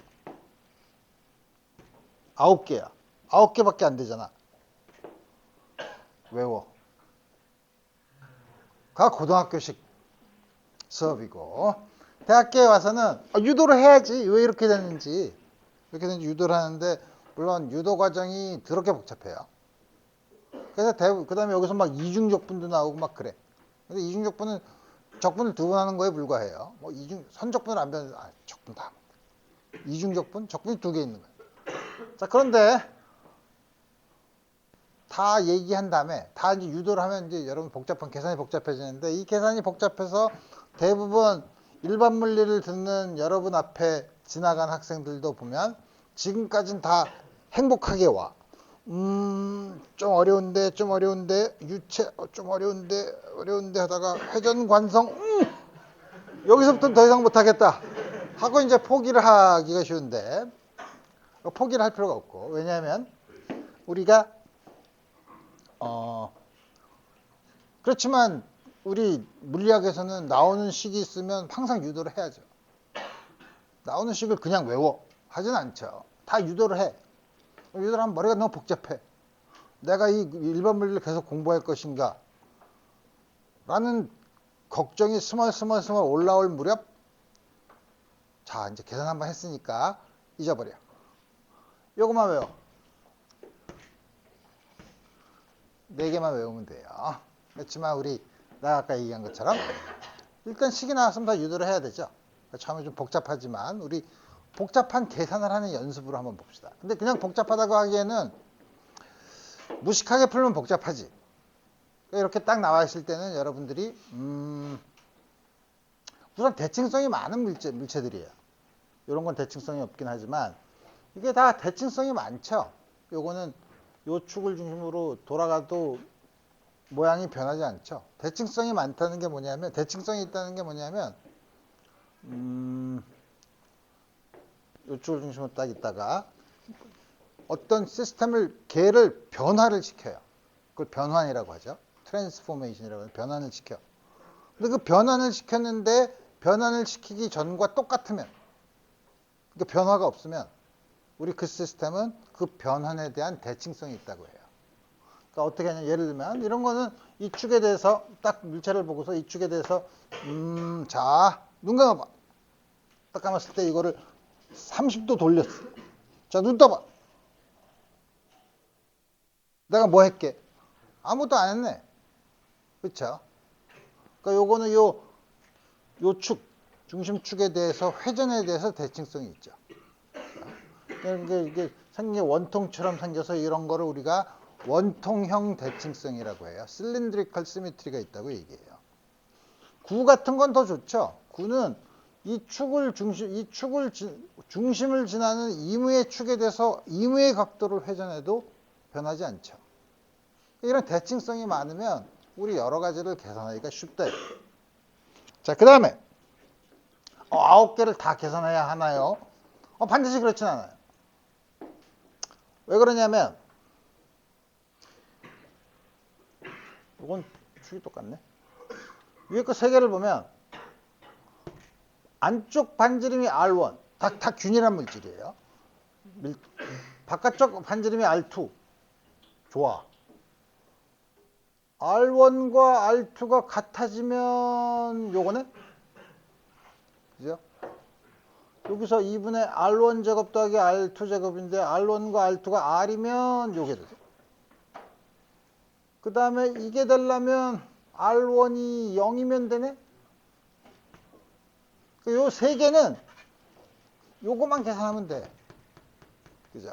9개야. 9개밖에 안 되잖아. 외워. 가 고등학교식 수업이고, 대학교에 와서는 유도를 해야지. 왜 이렇게 되는지 유도를 하는데, 물론 유도 과정이 더럽게 복잡해요. 그래서 그 다음에 여기서 막 이중적분도 나오고 막 그래. 근데 이중적분은 적분을 두 번 하는 거에 불과해요. 뭐 선적분을 안 배우는, 적분 다. 이중적분, 적분이 두 개 있는 거예요. 자, 그런데 다 얘기한 다음에 다 이제 유도를 하면 이제 여러분 계산이 복잡해지는데, 이 계산이 복잡해서 대부분 일반 물리를 듣는 여러분 앞에 지나간 학생들도 보면 지금까지는 다 행복하게 와. 좀 어려운데, 유체, 좀 어려운데 하다가 회전관성, 여기서부터 더 이상 못하겠다 하고 이제 포기를 하기가 쉬운데, 포기를 할 필요가 없고, 왜냐하면 우리가 그렇지만 우리 물리학에서는 나오는 식이 있으면 항상 유도를 해야죠. 나오는 식을 그냥 외워 하진 않죠. 다 유도를 해. 유도를 하면 머리가 너무 복잡해. 내가 이 일반 물리를 계속 공부할 것인가 라는 걱정이 스멀스멀 올라올 무렵, 자, 이제 계산 한번 했으니까 잊어버려. 요것만 외워. 4개만 외우면 돼요. 그렇지만 내가 아까 얘기한 것처럼 일단 식이 나왔으면 다 유도를 해야 되죠. 처음에 좀 복잡하지만 우리 복잡한 계산을 하는 연습으로 한번 봅시다. 근데 그냥 복잡하다고 하기에는 무식하게 풀면 복잡하지. 이렇게 딱 나와 있을 때는 여러분들이 우선 대칭성이 많은 물체들이에요. 이런 건 대칭성이 없긴 하지만 이게 다 대칭성이 많죠. 요거는 요 축을 중심으로 돌아가도 모양이 변하지 않죠. 대칭성이 있다는 게 뭐냐면 요 축을 중심으로 딱 있다가 어떤 개를 변화를 시켜요. 그걸 변환이라고 하죠. 트랜스포메이션이라고 해서 변환을 시켜. 근데 그 변환을 시켰는데 변환을 시키기 전과 똑같으면, 그러니까 변화가 없으면 우리 그 시스템은 그 변환에 대한 대칭성이 있다고 해요. 그러니까 어떻게 하냐, 예를 들면 이런 거는 이 축에 대해서 딱 물체를 보고서 이 축에 대해서 자, 눈 감아봐. 딱 감았을 때 이거를 30도 돌렸어. 자, 눈 떠봐. 내가 뭐 했게? 아무것도 안 했네. 그렇죠? 그러니까 요거는 요 중심축에 대해서, 회전에 대해서 대칭성이 있죠. 그러니까 이게 생긴 게 원통처럼 생겨서 이런 거를 우리가 원통형 대칭성이라고 해요. 실린드리컬 시미트리가 있다고 얘기해요. 구 같은 건 더 좋죠. 구는 이 축을 중심을 지나는 이무의 축에 대해서 이무의 각도를 회전해도 변하지 않죠. 이런 대칭성이 많으면 우리 여러 가지를 계산하기가 쉽다. 자, 그 다음에 9개를 다 계산해야 하나요? 반드시 그렇진 않아요. 왜 그러냐면 이건 축이 똑같네. 위에 거 3개를 보면 안쪽 반지름이 R1. 다 균일한 물질이에요. 바깥쪽 반지름이 R2. 좋아. R1과 R2가 같아지면 요거네? 그죠? 여기서 2분의 R1 제곱 더하기 R2 제곱인데 R1과 R2가 R이면 요게 되죠. 그 다음에 이게 되려면 R1이 0이면 되네? 요 세 개는 요거만 계산하면 돼. 그죠?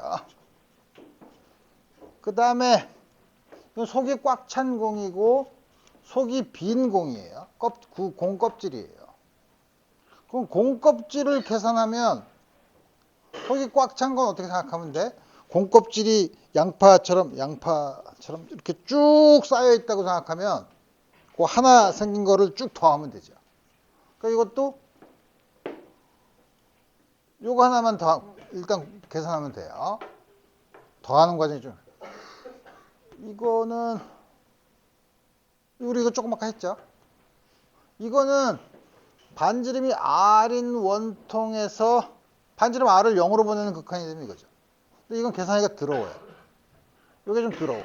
그 다음에 속이 꽉 찬 공이고 속이 빈 공이에요. 공 껍질이에요. 그럼 공 껍질을 계산하면 속이 꽉 찬 건 어떻게 생각하면 돼? 공 껍질이 양파처럼 이렇게 쭉 쌓여 있다고 생각하면 그 하나 생긴 거를 쭉 더하면 되죠. 그러니까 이것도 요거 하나만 더 일단 계산하면 돼요. 더하는 과정이 좀 이거는 우리 이거 조금 아까 했죠. 이거는 반지름이 R인 원통에서 반지름 R을 0으로 보내는 극한이 되면 이거죠. 근데 이건 계산하기가 더러워요. 이게 좀 더러워.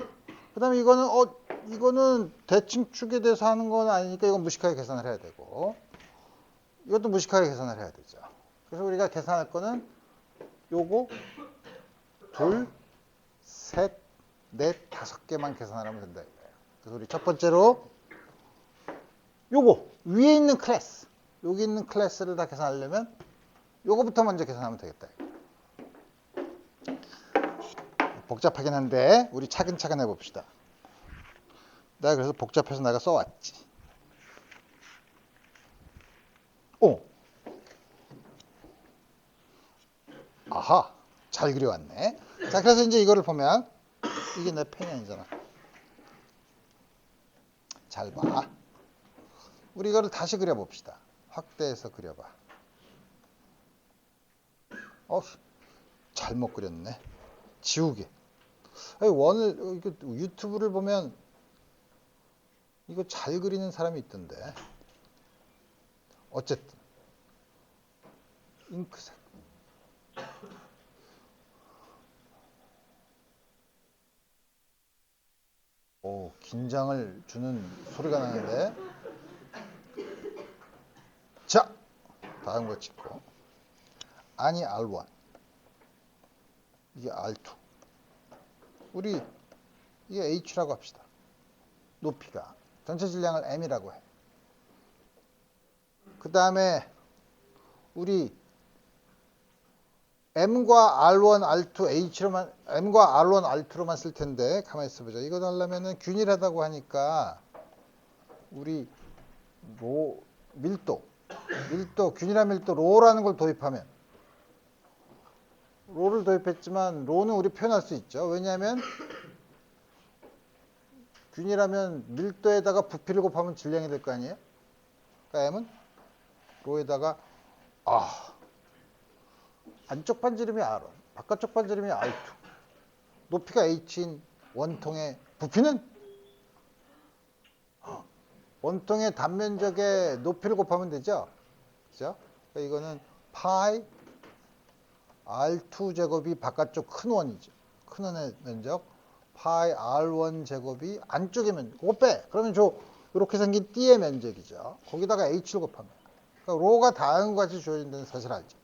그 다음에 이거는 대칭축에 대해서 하는 건 아니니까 이건 무식하게 계산을 해야 되고 이것도 무식하게 계산을 해야 되죠. 그래서 우리가 계산할 거는 요거 둘, 셋, 넷, 5개만 계산하면 된다 이거예요. 그래서 우리 첫 번째로 요거 위에 있는 클래스 여기 있는 클래스를 다 계산하려면 요거부터 먼저 계산하면 되겠다. 복잡하긴 한데 우리 차근차근 해봅시다. 내가 그래서 복잡해서 내가 써왔지. 오, 아하, 잘 그려왔네. 자, 그래서 이제 이거를 보면 이게 내 펜이 아니잖아. 잘 봐. 우리 이거를 다시 그려봅시다. 확대해서 그려봐. 잘못 그렸네. 지우개. 아니, 이거 유튜브를 보면 이거 잘 그리는 사람이 있던데. 어쨌든 잉크색. 오, 긴장을 주는 소리가 나는데. 자, 다음 거 찍고. 아니 R1. 이게 R2. 우리 이게 H라고 합시다. 높이가. 전체 질량을 M이라고 해. 그 다음에 우리 M과 R1, R2, H로만 M과 R1, R2로만 쓸 텐데 가만히 있어보자. 이거 하려면은 균일하다고 하니까 우리 밀도, 균일한 밀도 로라는 걸 도입하면 로를 도입했지만 로는 우리 표현할 수 있죠. 왜냐하면 균일하면 밀도에다가 부피를 곱하면 질량이 될 거 아니에요? 그러니까 M은 로에다가 안쪽 반지름이 R1, 바깥쪽 반지름이 R2, 높이가 H인 원통의 부피는 원통의 단면적의 높이를 곱하면 되죠. 그죠? 그러니까 이거는 파이 R2 제곱이 바깥쪽 큰 원이죠. 큰 원의 면적 파이 R1 제곱이 안쪽의 면적. 그거 빼. 그러면 이렇게 생긴 띠의 면적이죠. 거기다가 H를 곱합니다. 그러니까 로가 다음과 같이 주어진다는 사실 알죠.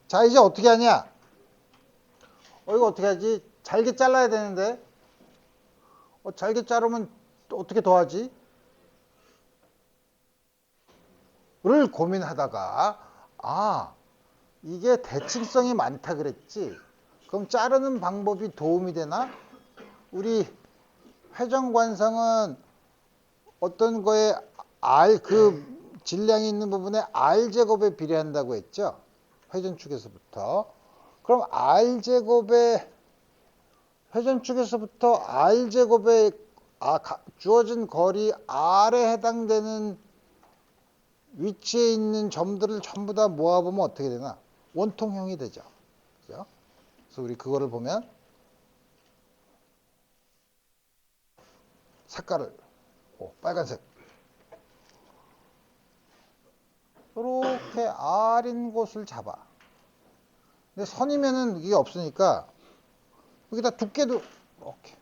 자, 이제 어떻게 하냐? 이거 어떻게 하지? 잘게 잘라야 되는데 잘게 자르면 어떻게 더하지? 를 고민하다가 이게 대칭성이 많다 그랬지? 그럼 자르는 방법이 도움이 되나? 우리 회전관성은 어떤 거에 질량이 있는 부분에 R제곱에 비례한다고 했죠? 회전축에서부터. 그럼 회전축에서부터 R제곱에 주어진 거리 R에 해당되는 위치에 있는 점들을 전부 다 모아보면 어떻게 되나? 원통형이 되죠. 그죠? 그래서 우리 그거를 보면 색깔을 빨간색. 이렇게 R인 곳을 잡아. 근데 선이면은 이게 없으니까 여기다 두께도 이렇게.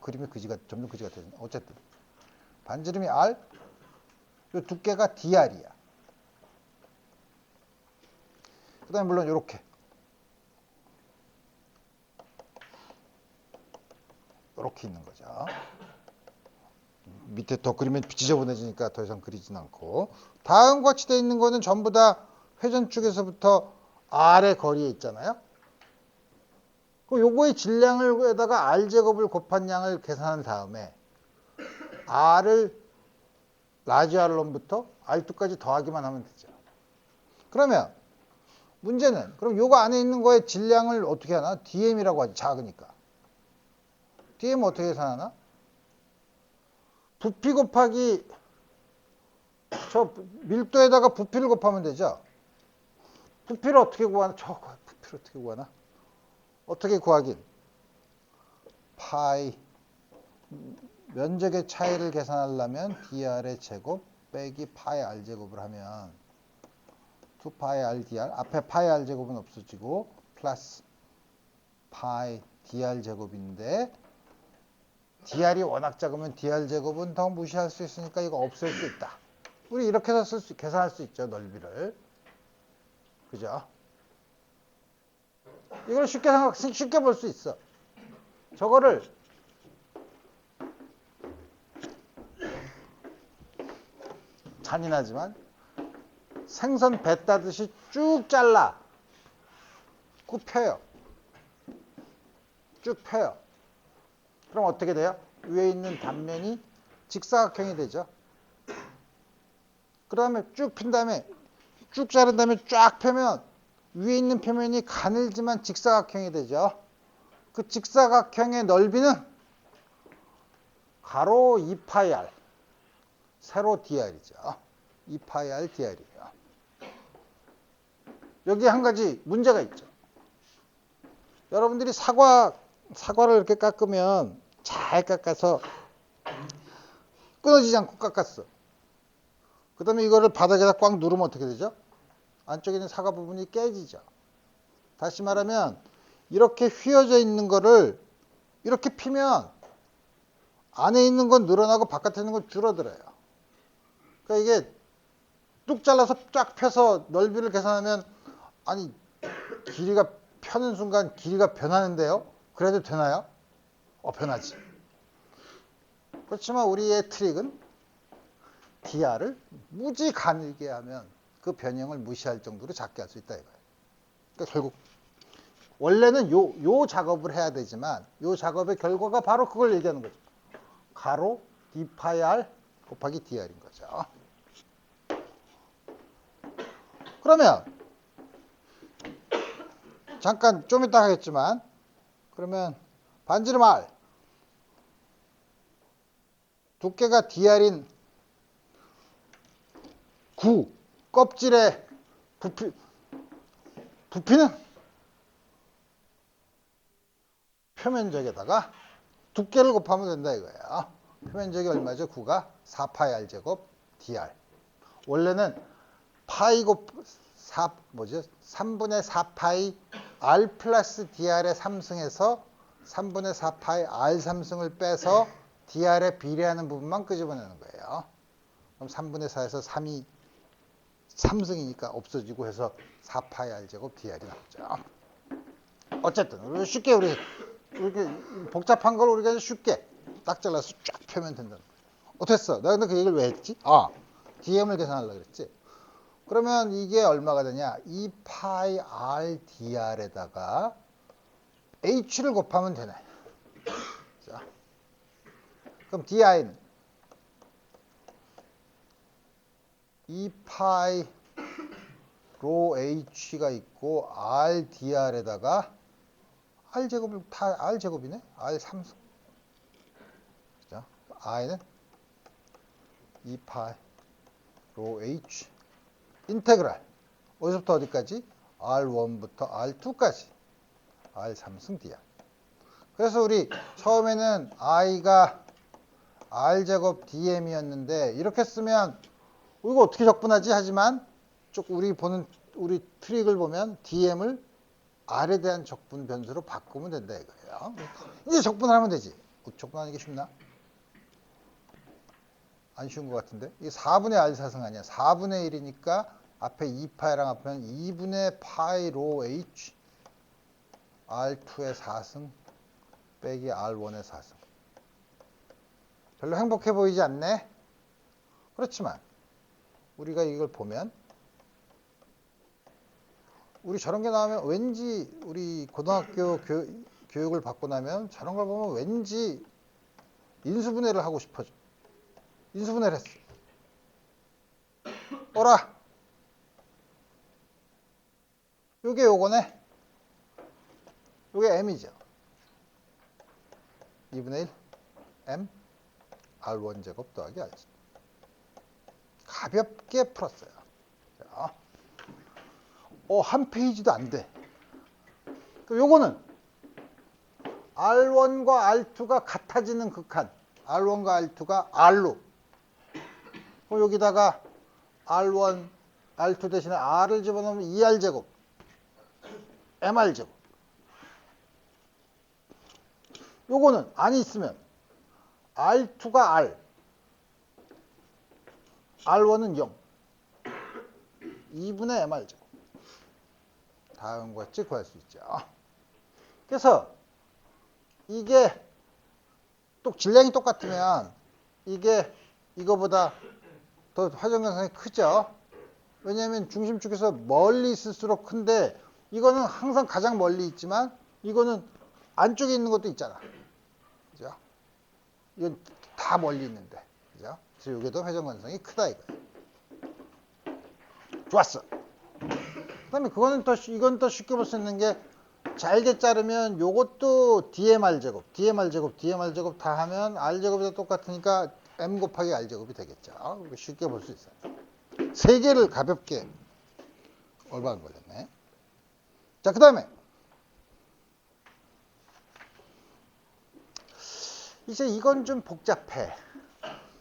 그림이 점점 그지 같아지네. 어쨌든 반지름이 R, 이 두께가 DR이야. 그 다음에 물론 이렇게 있는 거죠. 밑에 더 그리면 지저분해지니까 더 이상 그리진 않고, 다음과 같이 되어 있는 거는 전부 다 회전 쪽에서부터 R의 거리에 있잖아요. 그럼 요거의 질량을에다가 R제곱을 곱한 양을 계산한 다음에 R을 라지 R론부터 R2까지 더하기만 하면 되죠. 그러면 문제는 그럼 요거 안에 있는 거의 질량을 어떻게 하나? DM이라고 하지. 작으니까. DM 어떻게 계산하나? 부피 곱하기 저 밀도에다가 부피를 곱하면 되죠. 부피를 어떻게 구하나? 부피를 어떻게 구하나? 어떻게 구하긴? 파이 면적의 차이를 계산하려면 dr의 제곱 빼기 파이 r제곱을 하면 2파이 rdr 앞에 파이 r제곱은 없어지고 플러스 파이 dr제곱인데 dr이 워낙 작으면 dr제곱은 더 무시할 수 있으니까 이거 없앨 수 있다. 우리 이렇게 해서 계산할 수 있죠. 넓이를. 그죠? 이걸 쉽게 볼 수 있어. 저거를 잔인하지만 생선 배 따듯이 쭉 잘라 쭉 펴요. 쭉 펴요. 그럼 어떻게 돼요? 위에 있는 단면이 직사각형이 되죠. 그 다음에 쭉 핀 다음에 쭉 자른 다음에 쫙 펴면 위에 있는 표면이 가늘지만 직사각형이 되죠. 그 직사각형의 넓이는 가로 2파이 r, 세로 dr이죠. 2파이 r dr이에요. 여기 한 가지 문제가 있죠. 여러분들이 사과를 이렇게 깎으면 잘 깎아서 끊어지지 않고 깎았어. 그 다음에 이거를 바닥에다 꽉 누르면 어떻게 되죠? 안쪽에 있는 사과 부분이 깨지죠. 다시 말하면 이렇게 휘어져 있는 거를 이렇게 피면 안에 있는 건 늘어나고 바깥에 있는 건 줄어들어요. 그러니까 이게 뚝 잘라서 쫙 펴서 넓이를 계산하면 아니 길이가 펴는 순간 길이가 변하는데요. 그래도 되나요? 변하지. 그렇지만 우리의 트릭은 dr을 무지 가늘게 하면 그 변형을 무시할 정도로 작게 할 수 있다 이거예요. 그러니까 결국 원래는 요 작업을 해야 되지만 요 작업의 결과가 바로 그걸 얘기하는 거죠. 가로 d파이 r 곱하기 dr인 거죠. 그러면 잠깐 좀 이따 하겠지만 그러면 반지름 r 두께가 dr인 9 껍질의 부피는 표면적에다가 두께를 곱하면 된다 이거예요. 표면적이 얼마죠? 9가 4파이 r제곱 dr. 원래는 파이 곱 3분의 4파이 r 플러스 dr의 3승에서 3분의 4파이 r 3승을 빼서 dr에 비례하는 부분만 끄집어내는 거예요. 그럼 3분의 4에서 3이 3승이니까 없어지고 해서 4파이 r제곱 dr이 나오죠. 어쨌든 쉽게 우리 복잡한 걸 우리가 쉽게 딱 잘라서 쫙 펴면 된다는 거예요. 어땠어? 내가 근데 그 얘기를 왜 했지? DM을 계산하려고 그랬지. 그러면 이게 얼마가 되냐? 2파이 r dr에다가 h를 곱하면 되네. 자, 그럼 di는 2파이 로 h가 있고 r dr에다가 r제곱을 다 r제곱이네? r3승. 그죠? i는 2파이 로 h 인테그랄 어디서부터 어디까지? r1부터 r2까지 r3승 dr. 그래서 우리 처음에는 i가 R제곱 DM이었는데 이렇게 쓰면 이거 어떻게 적분하지? 하지만 우리 트릭을 보면 DM을 R에 대한 적분 변수로 바꾸면 된다 이거예요. 이제 적분을 하면 되지. 적분하는 게 쉽나? 안 쉬운 것 같은데. 이게 4분의 R 사승 아니야. 4분의 1이니까 앞에 2파이랑 합하면 2분의 파이로 H R2의 4승 빼기 R1의 4승. 별로 행복해 보이지 않네? 그렇지만 우리가 이걸 보면 우리 저런 게 나오면 왠지 우리 고등학교 교육을 받고 나면 저런 걸 보면 왠지 인수분해를 하고 싶어져. 인수분해를 했어. 어라. 요게 요거네. 요게 m이죠. 2분의 1 m r1 제곱 더하기 r 제곱. 가볍게 풀었어요. 자, 한 페이지도 안 돼. 요거는 R1과 R2가 같아지는 극한. R1과 R2가 R로. 그럼 여기다가 R1, R2 대신에 R을 집어넣으면 2R제곱, MR제곱. 요거는 안이 있으면 R2가 R, R1은 0. 2분의 MR제곱. 다음과 같이 구할 수 있죠. 그래서 이게 또 질량이 똑같으면 이게 이거보다 더 화정강상이 크죠. 왜냐하면 중심축에서 멀리 있을수록 큰데 이거는 항상 가장 멀리 있지만 이거는 안쪽에 있는 것도 있잖아. 그죠? 이건 다 멀리 있는데. 그죠? 그래서 이게 더 회전관성이 크다 이거예요. 좋았어. 그다음에 이건 더 쉽게 볼 수 있는 게 잘게 자르면 요것도 DMR제곱, DMR제곱 다 하면 R제곱이 똑같으니까 M 곱하기 R제곱이 되겠죠. 쉽게 볼 수 있어요. 세 개를 가볍게 얼마나 걸렸네. 자, 그 다음에 이제 이건 좀 복잡해.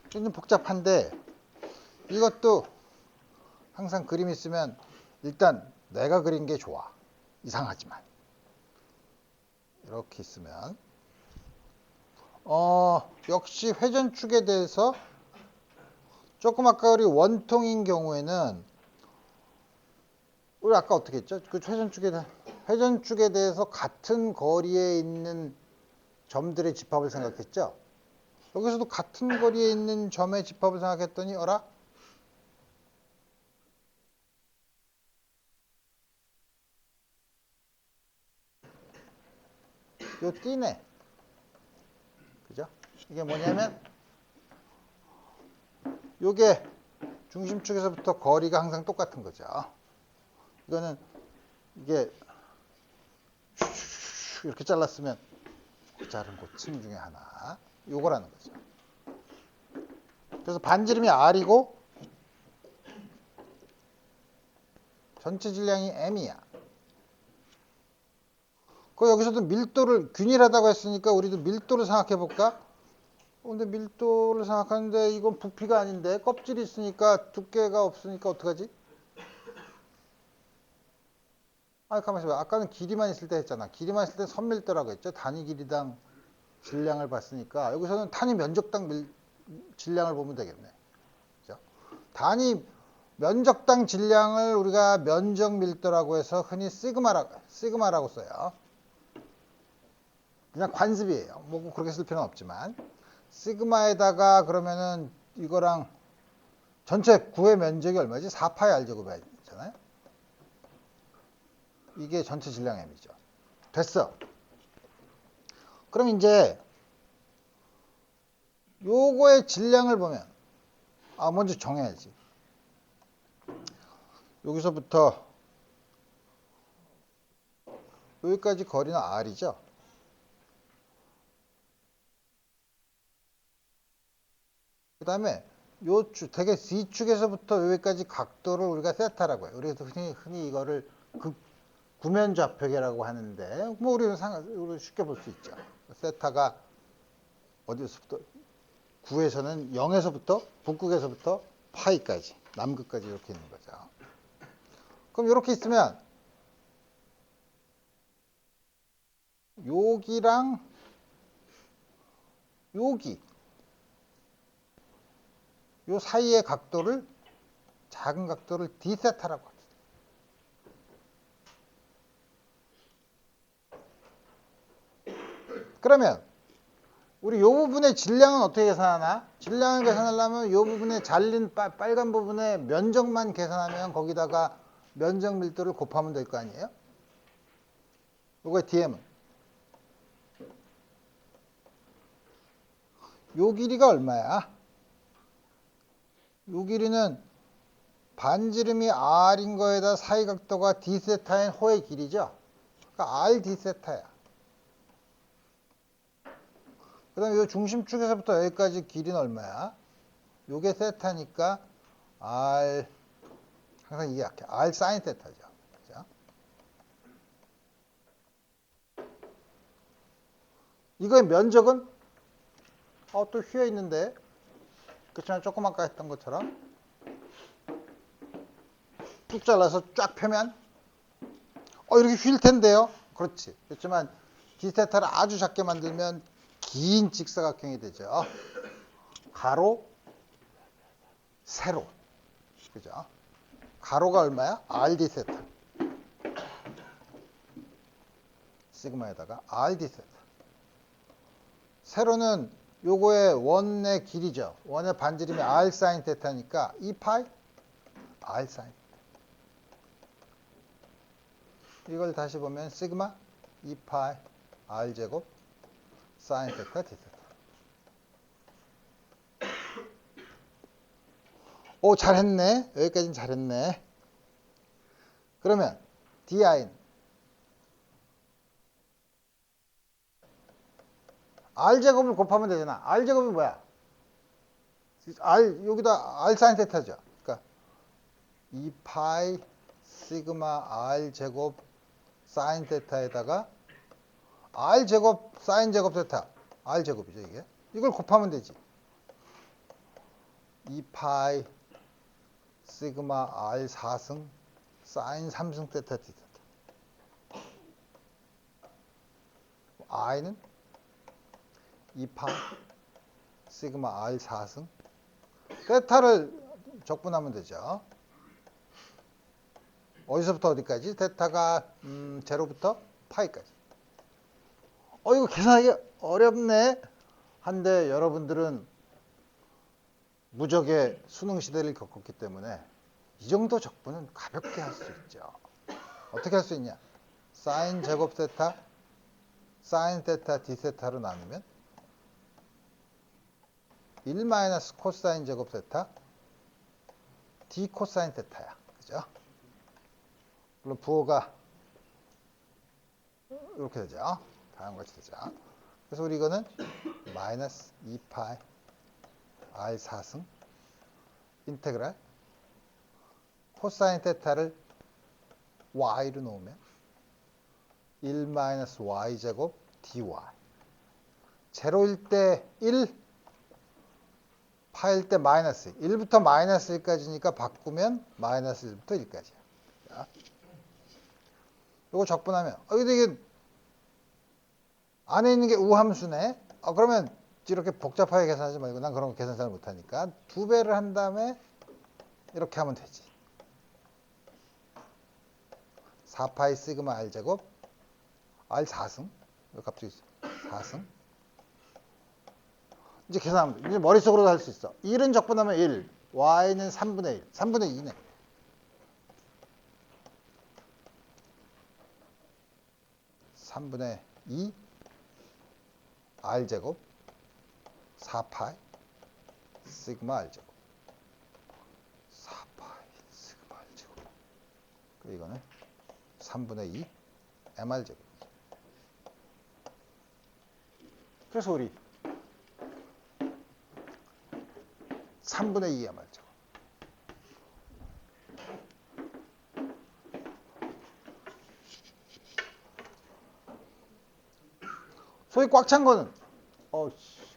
좀 복잡한데 이것도 항상 그림 있으면 일단 내가 그린 게 좋아. 이상하지만 이렇게 있으면 역시 회전축에 대해서 조금 아까 우리 원통인 경우에는 우리 아까 어떻게 했죠? 그 회전축에 대해서 같은 거리에 있는 점들의 집합을 생각했죠? 여기서도 같은 거리에 있는 점의 집합을 생각했더니 어라? 요 띠네. 그죠? 이게 뭐냐면 요게 중심축에서부터 거리가 항상 똑같은 거죠. 이거는 이게 이렇게 잘랐으면 그 자른 고층 중에 하나 요거라는 거죠. 그래서 반지름이 R이고 전체 질량이 M이야. 그 여기서도 밀도를 균일하다고 했으니까 우리도 밀도를 생각해 볼까? 근데 밀도를 생각하는데 이건 부피가 아닌데 껍질이 있으니까 두께가 없으니까 어떡하지? 가만있어 봐. 아까는 길이만 있을 때 했잖아. 길이만 있을 때 선밀도라고 했죠. 단위 길이당 질량을 봤으니까 여기서는 단위 면적당 질량을 보면 되겠네. 그죠? 단위 면적당 질량을 우리가 면적 밀도라고 해서 흔히 시그마라고 써요. 그냥 관습이에요. 뭐 그렇게 쓸 필요는 없지만 시그마에다가 그러면은 이거랑 전체 구의 면적이 얼마지? 4파이 R제곱이잖아요. 이게 전체 질량 M이죠. 됐어. 그럼 이제 요거의 질량을 보면 먼저 정해야지. 여기서부터 여기까지 거리는 R이죠. 그 다음에 요 되게 C축에서부터 여기까지 각도를 우리가 세타라고 해요. 그래서 흔히 이거를 구면 좌표계라고 하는데 뭐 우리 쉽게 볼 수 있죠. 세타가 어디서부터 9에서는 0에서부터 북극에서부터 파이까지 남극까지 이렇게 있는 거죠. 그럼 이렇게 있으면 여기랑 여기 요 사이의 각도를 작은 각도를 d세타라고 합니다. 그러면 우리 요 부분의 질량은 어떻게 계산하나? 질량을 계산하려면 요 부분에 잘린 빨간 부분의 면적만 계산하면 거기다가 면적 밀도를 곱하면 될 거 아니에요? 요거의 DM은 요 길이가 얼마야? 요 길이는 반지름이 R인 거에다 사이각도가 D세타인 호의 길이죠? 그러니까 R D세타야. 그 다음에 요 중심축에서부터 여기까지 길이는 얼마야? 요게 세타니까 R, 항상 이게 약해. R 사인 세타죠. 그죠? 이거의 면적은 또 휘어 있는데, 그렇지만 조금 아까 했던 것처럼 쭉 잘라서 쫙 펴면 이렇게 휠 텐데요. 그렇지. 그렇지만 D세타를 아주 작게 만들면 긴 직사각형이 되죠. 가로, 세로. 그죠? 가로가 얼마야? R D세타. 시그마에다가 R D세타. 세로는 요거의 원의 길이죠. 원의 반지름이 R 사인 세타니까 2파이 R 사인. 이걸 다시 보면 시그마 2파이 R 제곱 사인 세타 D세타. 오, 잘했네. 여기까지는 잘했네. 그러면 DI는 R제곱을 곱하면 되잖아. R제곱이 뭐야? 여기다 R 사인 세타죠. 그러니까 2파이 시그마 R제곱 사인 세타에다가 R제곱 사인 제곱 세타. R제곱이죠, 이게. 이걸 곱하면 되지. 2파이 시그마 R 4승 사인 3승 세타 D 세타. I는 2파 시그마 R 4승 세타를 적분하면 되죠. 어디서부터 어디까지? 세타가 제로부터 파이까지. 이거 계산하기 어렵네. 한데 여러분들은 무적의 수능 시대를 겪었기 때문에 이 정도 적분은 가볍게 할 수 있죠. 어떻게 할 수 있냐? 사인 제곱 세타, 사인 세타 D 세타로 나누면 1 마이너스 코사인 제곱 세타 D 코사인 세타야. 그죠? 물론 부호가 이렇게 되죠. 다음과 같이 되죠. 그래서 우리 이거는 마이너스 2파이 R 4승 인테그랄 코사인 세타를 y로 놓으면 1 마이너스 y 제곱 dy. 제로일 때 1, 파일 때 마이너스 1부터 마이너스 1까지니까 바꾸면 마이너스 1부터 1까지야. 이거 적분하면 이게 안에 있는 게 우함수네. 그러면 이렇게 복잡하게 계산하지 말고, 난 그런 거 계산 잘 못하니까 2배를 한 다음에 이렇게 하면 되지. 4파이 시그마 R 제곱 R 4승. 갑자기 4승. 이제 계산하면 돼. 이제 머릿속으로도 할 수 있어. 1은 적분하면 1, y는 3분의 1, 3분의 2네. (3분의 2) R 제곱 4파이 시그마 R 제곱 4파이 시그마 R 제곱. 그리고 이거는 3분의 2 MR 제곱. 그래서 우리 3분의 2 MR 제곱. 소위 꽉 찬 거는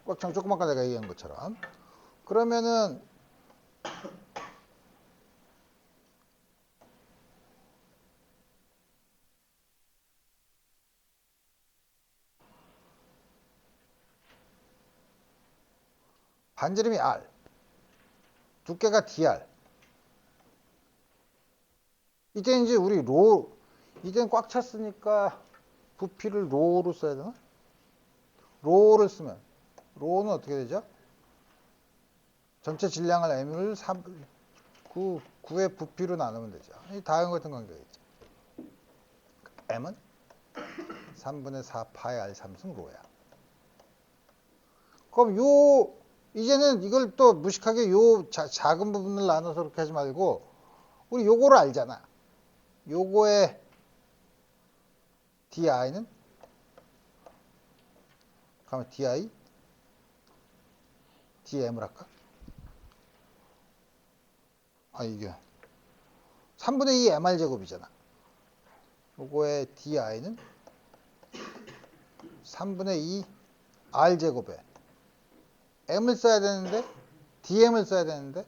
꽉 찬 조그맣게 내가 얘기한 것처럼. 그러면은 반지름이 R, 두께가 DR. 이제 우리 이제는 꽉 찼으니까 부피를 로로 써야 되나? 로를 쓰면 로는 어떻게 되죠? 전체 질량을 m을 9의 부피로 나누면 되죠. 이 다음 같은 관계겠죠. m은 3분의 4파이 r 3승 로야. 그럼 이제는 이걸 또 무식하게 작은 부분을 나눠서 그렇게 하지 말고 우리 요거를 알잖아. 요거의 di는 그러면 di dm을 할까? 이게 3분의 2 mr 제곱이잖아. 요거의 di는 3분의 2 r 제곱에 m을 써야 되는데 dm을 써야 되는데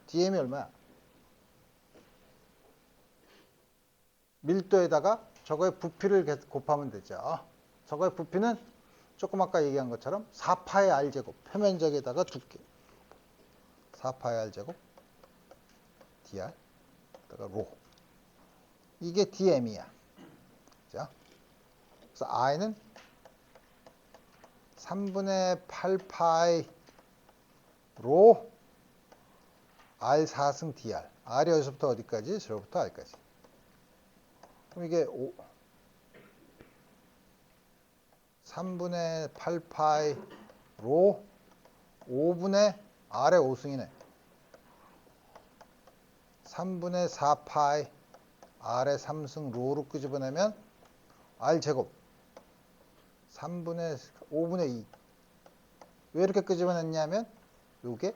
dm이 얼마야? 밀도에다가 저거의 부피를 곱하면 되죠. 저거의 부피는 조금 아까 얘기한 것처럼 4파의 r 제곱, 표면적에다가 두께 4파의 r 제곱 dr 다가 로. 이게 dm이야. 그죠? 그래서 i는 3분의 8파이 로 r 4승 dr. r이 어디서부터 어디까지? 저로부터 r까지. 그럼 이게 3분의 8파이 로 5분의 r의 5승이네. 3분의 4파이 r의 3승 로로 끄집어내면 r 제곱 5분의 2. 왜 이렇게 끄집어냈냐면 요게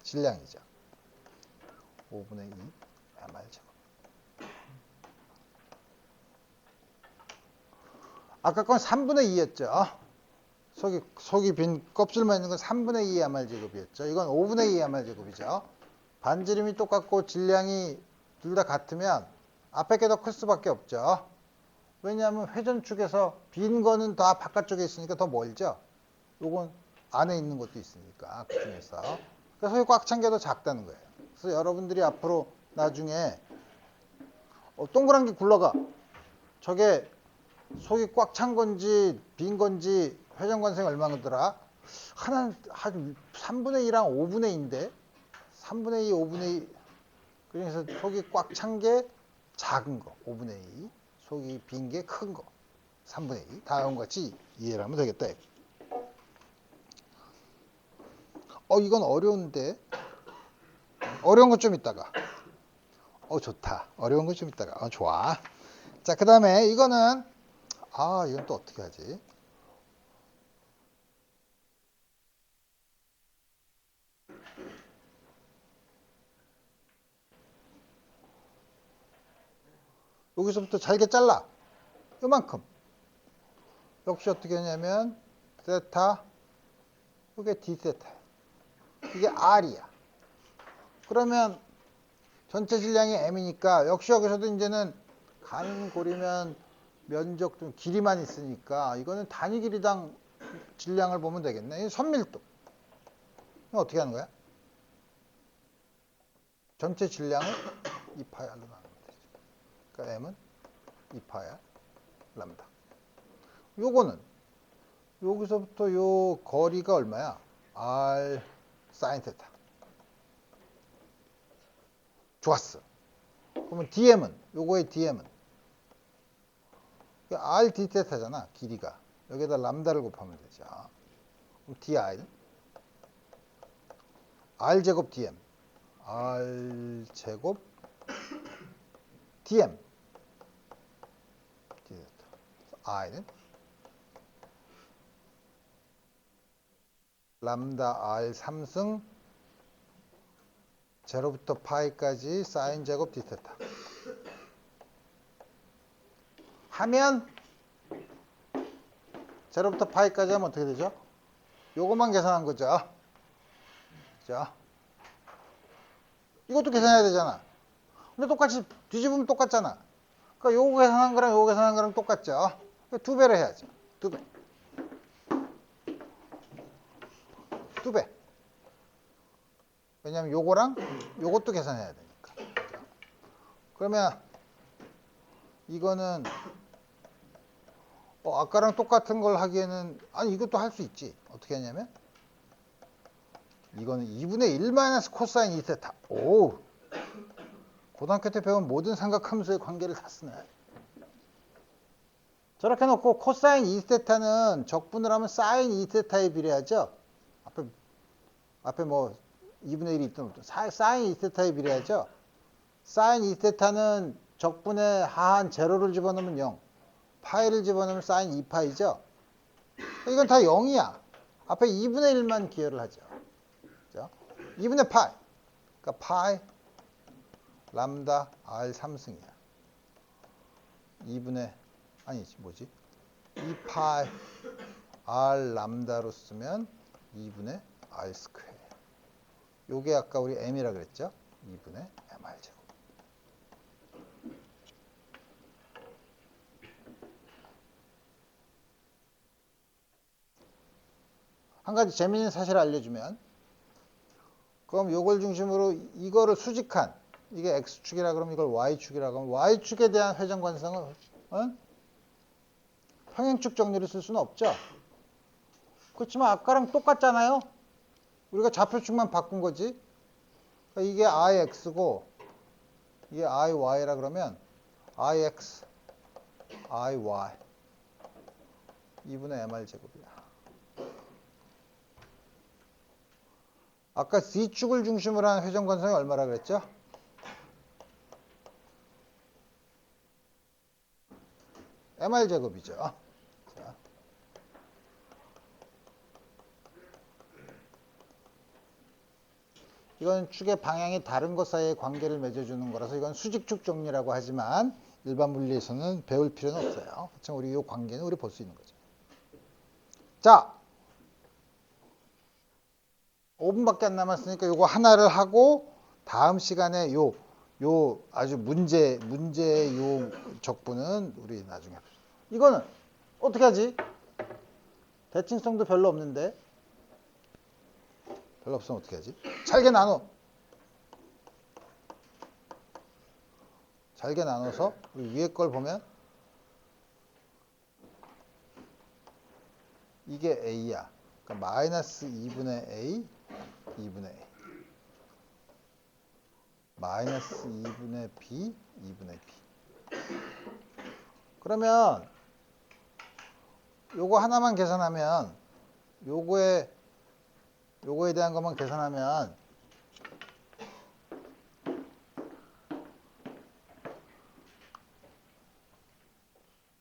질량이죠. 5분의 2 mr 제곱. 아까 건 3분의 2였죠. 속이 빈 껍질만 있는 건 3분의 2 mr 제곱이었죠. 이건 5분의 2 mr 제곱이죠. 반지름이 똑같고 질량이 둘 다 같으면 앞에 게 더 클 수밖에 없죠. 왜냐하면 회전축에서 빈 거는 다 바깥쪽에 있으니까 더 멀죠. 요건 안에 있는 것도 있으니까 그 중에서. 그래서 속이 꽉 찬 게 더 작다는 거예요. 그래서 여러분들이 앞으로 나중에 동그란 게 굴러가. 저게 속이 꽉 찬 건지 빈 건지 회전관성이 얼마더라? 한 3분의 2랑 5분의 2인데 3분의 2, 5분의 2. 그래서 속이 꽉 찬 게 작은 거 5분의 2, 속이 빈 게 큰 거 3분의 2. 다음과 같이 이해를 하면 되겠다. 이건 어려운데 어려운 것 좀 있다가 좋다. 어려운 것 좀 있다가 좋아. 자, 그 다음에 이거는 이건 또 어떻게 하지? 여기서부터 잘게 잘라. 요만큼. 역시 어떻게 하냐면 세타, 이게 d 세타. 이게 r이야. 그러면 전체 질량이 m이니까 역시 여기서도 이제는 간고리면 면적 좀 길이만 있으니까 이거는 단위 길이당 질량을 보면 되겠네. 선밀도. 이거 어떻게 하는 거야? 전체 질량을 2파이R로 나누면 되죠. 그러니까 m은 2파이R 람다. 요거는 여기서부터 요 거리가 얼마야? r 사인 테타. 좋았어. 그러면 dm은 요거의 dm은 r d 테타잖아. 길이가. 여기다 람다를 곱하면 되죠. 그럼 di는 r 제곱 dm. r 제곱 dm. i는 람다 r 3승 제로부터 파이까지 사인 제곱 d테타. 하면 제로부터 파이까지 하면 어떻게 되죠? 요것만 계산한 거죠. 자, 이것도 계산해야 되잖아. 근데 똑같이 뒤집으면 똑같잖아. 그러니까 요거 계산한 거랑 요거 계산한 거랑 똑같죠. 두 배를 해야죠. 두 배. 두 배. 왜냐면 요거랑 요것도 계산해야 되니까. 자, 그러면 이거는 아까랑 똑같은 걸 하기에는 아니 이것도 할 수 있지. 어떻게 하냐면 이거는 2분의 1 마이너스 코사인 2세타. 오, 고등학교 때 배운 모든 삼각함수의 관계를 다 쓰네. 저렇게 놓고 코사인 2세타는 적분을 하면 사인 2세타에 비례하죠. 앞에 뭐 2분의 1이 있든 없든 사인 2세타에 비례하죠. 사인 2세타는 적분에 하한 제로를 집어넣으면 0, 파이를 집어넣으면 사인 2파이죠. 이건 다 0이야. 앞에 2분의 1만 기여를 하죠. 그죠? 2분의 파이. 그러니까 파이 람다 r 3승이야. 2분의 아니지 뭐지? 2파이 r 람다로 쓰면 2분의 r 스퀘어. 요게 아까 우리 m이라 그랬죠? 2분의 mr 제곱. 한 가지 재미있는 사실을 알려주면, 그럼 요걸 중심으로 이거를 수직한, 이게 x축이라 그러면 이걸 y축이라 그러면 y축에 대한 회전관성은 평행축 정리를 쓸 수는 없죠. 그렇지만 아까랑 똑같잖아요. 우리가 좌표축만 바꾼 거지. 그러니까 이게 ix고 이게 iy라 그러면 ix, iy 2분의 mr 제곱이야. 아까 C축을 중심으로 한 회전관성이 얼마라 그랬죠? mr 제곱이죠. 자. 이건 축의 방향이 다른 것 사이의 관계를 맺어주는 거라서 이건 수직축 정리라고 하지만 일반 물리에서는 배울 필요는 없어요. 그렇지만 우리 이 관계는 우리 볼 수 있는 거죠. 자, 5분밖에 안 남았으니까 요거 하나를 하고 다음 시간에 요 아주 문제 요 적분은 우리 나중에 합시다. 이거는 어떻게 하지? 대칭성도 별로 없는데. 별로 없으면 어떻게 하지? 잘게 나눠. 잘게 나눠서 우리 위에 걸 보면 이게 a야. 그러니까 마이너스 2분의 a, 2분의 a. 마이너스 2분의 b, 2분의 b. 그러면 요거 하나만 계산하면 요거에 대한 것만 계산하면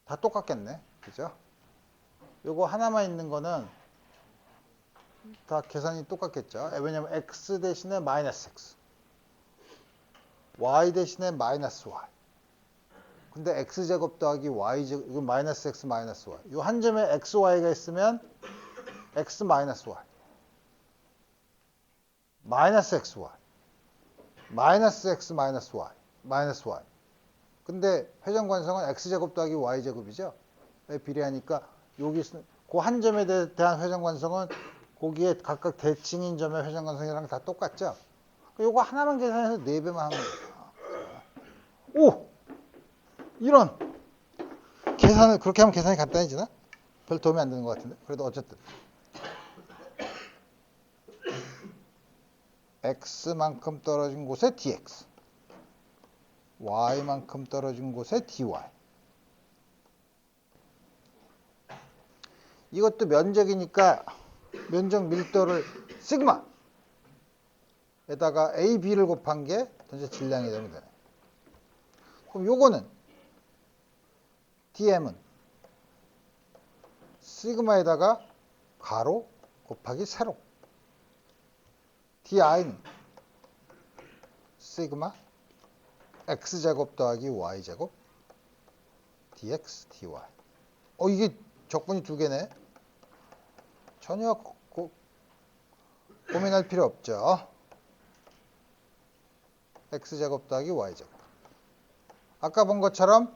다 똑같겠네. 그죠? 요거 하나만 있는 거는 다 계산이 똑같겠죠. 왜냐면 x 대신에 마이너스 x, y 대신에 마이너스 y. 근데 x제곱 더하기 y제곱, 이거 마이너스 x 마이너스 y. 요 한 점에 xy가 있으면 x 마이너스 y. 마이너스 xy. 마이너스 x 마이너스 y. 마이너스 y. 근데 회전관성은 x제곱 더하기 y제곱이죠. 비례하니까 여기 그 한 점에 대한 회전관성은 거기에 각각 대칭인 점의 회전관성이랑 다 똑같죠. 요거 하나만 계산해서 4배만 하면 돼요. 오! 이런 계산을 그렇게 하면 계산이 간단해지나? 별 도움이 안 되는 것 같은데. 그래도 어쨌든 x만큼 떨어진 곳에 dx, y만큼 떨어진 곳에 dy. 이것도 면적이니까 면적 밀도를 시그마에다가 a, b를 곱한 게 전체 질량이 되면 되네. 그럼 요거는 dm은 시그마에다가 가로 곱하기 세로, di는 시그마 x제곱 더하기 y제곱 dx, dy. 이게 적분이 두 개네. 전혀 고민할 필요 없죠. x제곱 더하기 y제곱. 아까 본 것처럼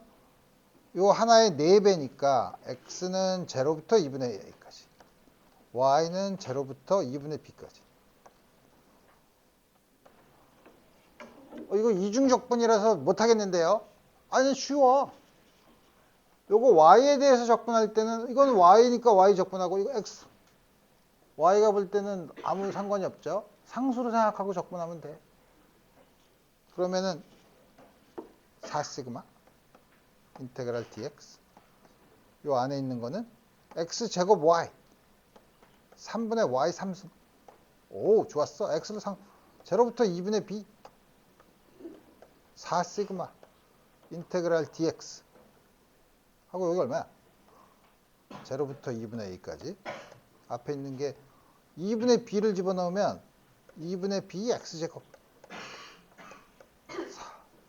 요 하나의 4배니까 x는 0부터 2분의 a까지, y는 0부터 2분의 b까지. 이거 이중적분이라서 못하겠는데요? 아니, 쉬워. 요거 y에 대해서 적분할 때는 이건 y니까 y 적분하고, 이거 x, y가 볼 때는 아무 상관이 없죠. 상수로 생각하고 적분하면 돼. 그러면은 4시그마 인테그랄 dx, 요 안에 있는 거는 x제곱 y 3분의 y 3승. 오, 좋았어. x를 0부터 2분의 b 4시그마 인테그랄 dx 하고, 여기 얼마야? 0부터 2분의 a까지. 앞에 있는 게 2분의 b를 집어넣으면 2분의 b x제곱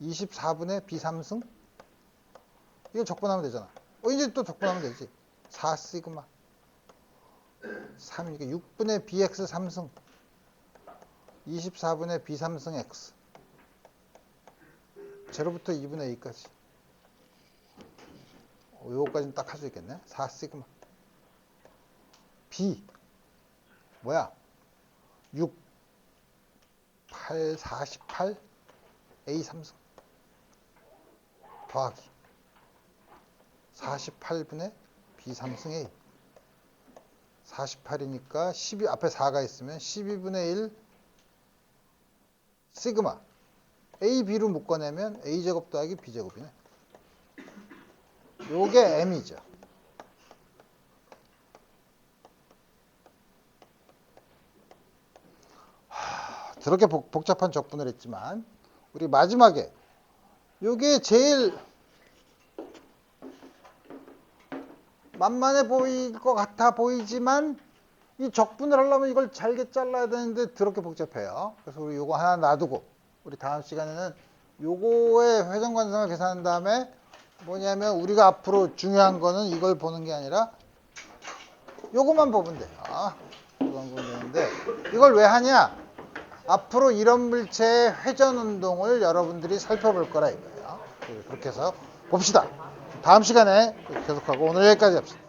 24분의 b 3승. 이거 적분하면 되잖아. 이제 또 적분하면 되지. 4시그마 3, 이게 6분의 bx 3승 24분의 b 3승 x 0부터 2분의 a까지. 요거까지는 딱 할 수 있겠네. 4시그마 b 뭐야? 6, 8, 48 a 3승 더하기 48분의 b 3승 a. 48이니까 12, 앞에 4가 있으면 12분의 1 시그마 a, b로 묶어내면 a제곱 더하기 b제곱이네. 요게 m이죠. 저렇게 복잡한 적분을 했지만 우리 마지막에 요게 제일 만만해 보일 것 같아 보이지만 이 적분을 하려면 이걸 잘게 잘라야 되는데 더럽게 복잡해요. 그래서 우리 요거 하나 놔두고 우리 다음 시간에는 요거의 회전관성을 계산한 다음에 뭐냐면 우리가 앞으로 중요한 거는 이걸 보는 게 아니라 요것만 보면 돼요. 이건 보면 되는데 이걸 왜 하냐? 앞으로 이런 물체의 회전 운동을 여러분들이 살펴볼 거라 이거예요. 그렇게 해서 봅시다. 다음 시간에 계속하고 오늘 여기까지 합시다.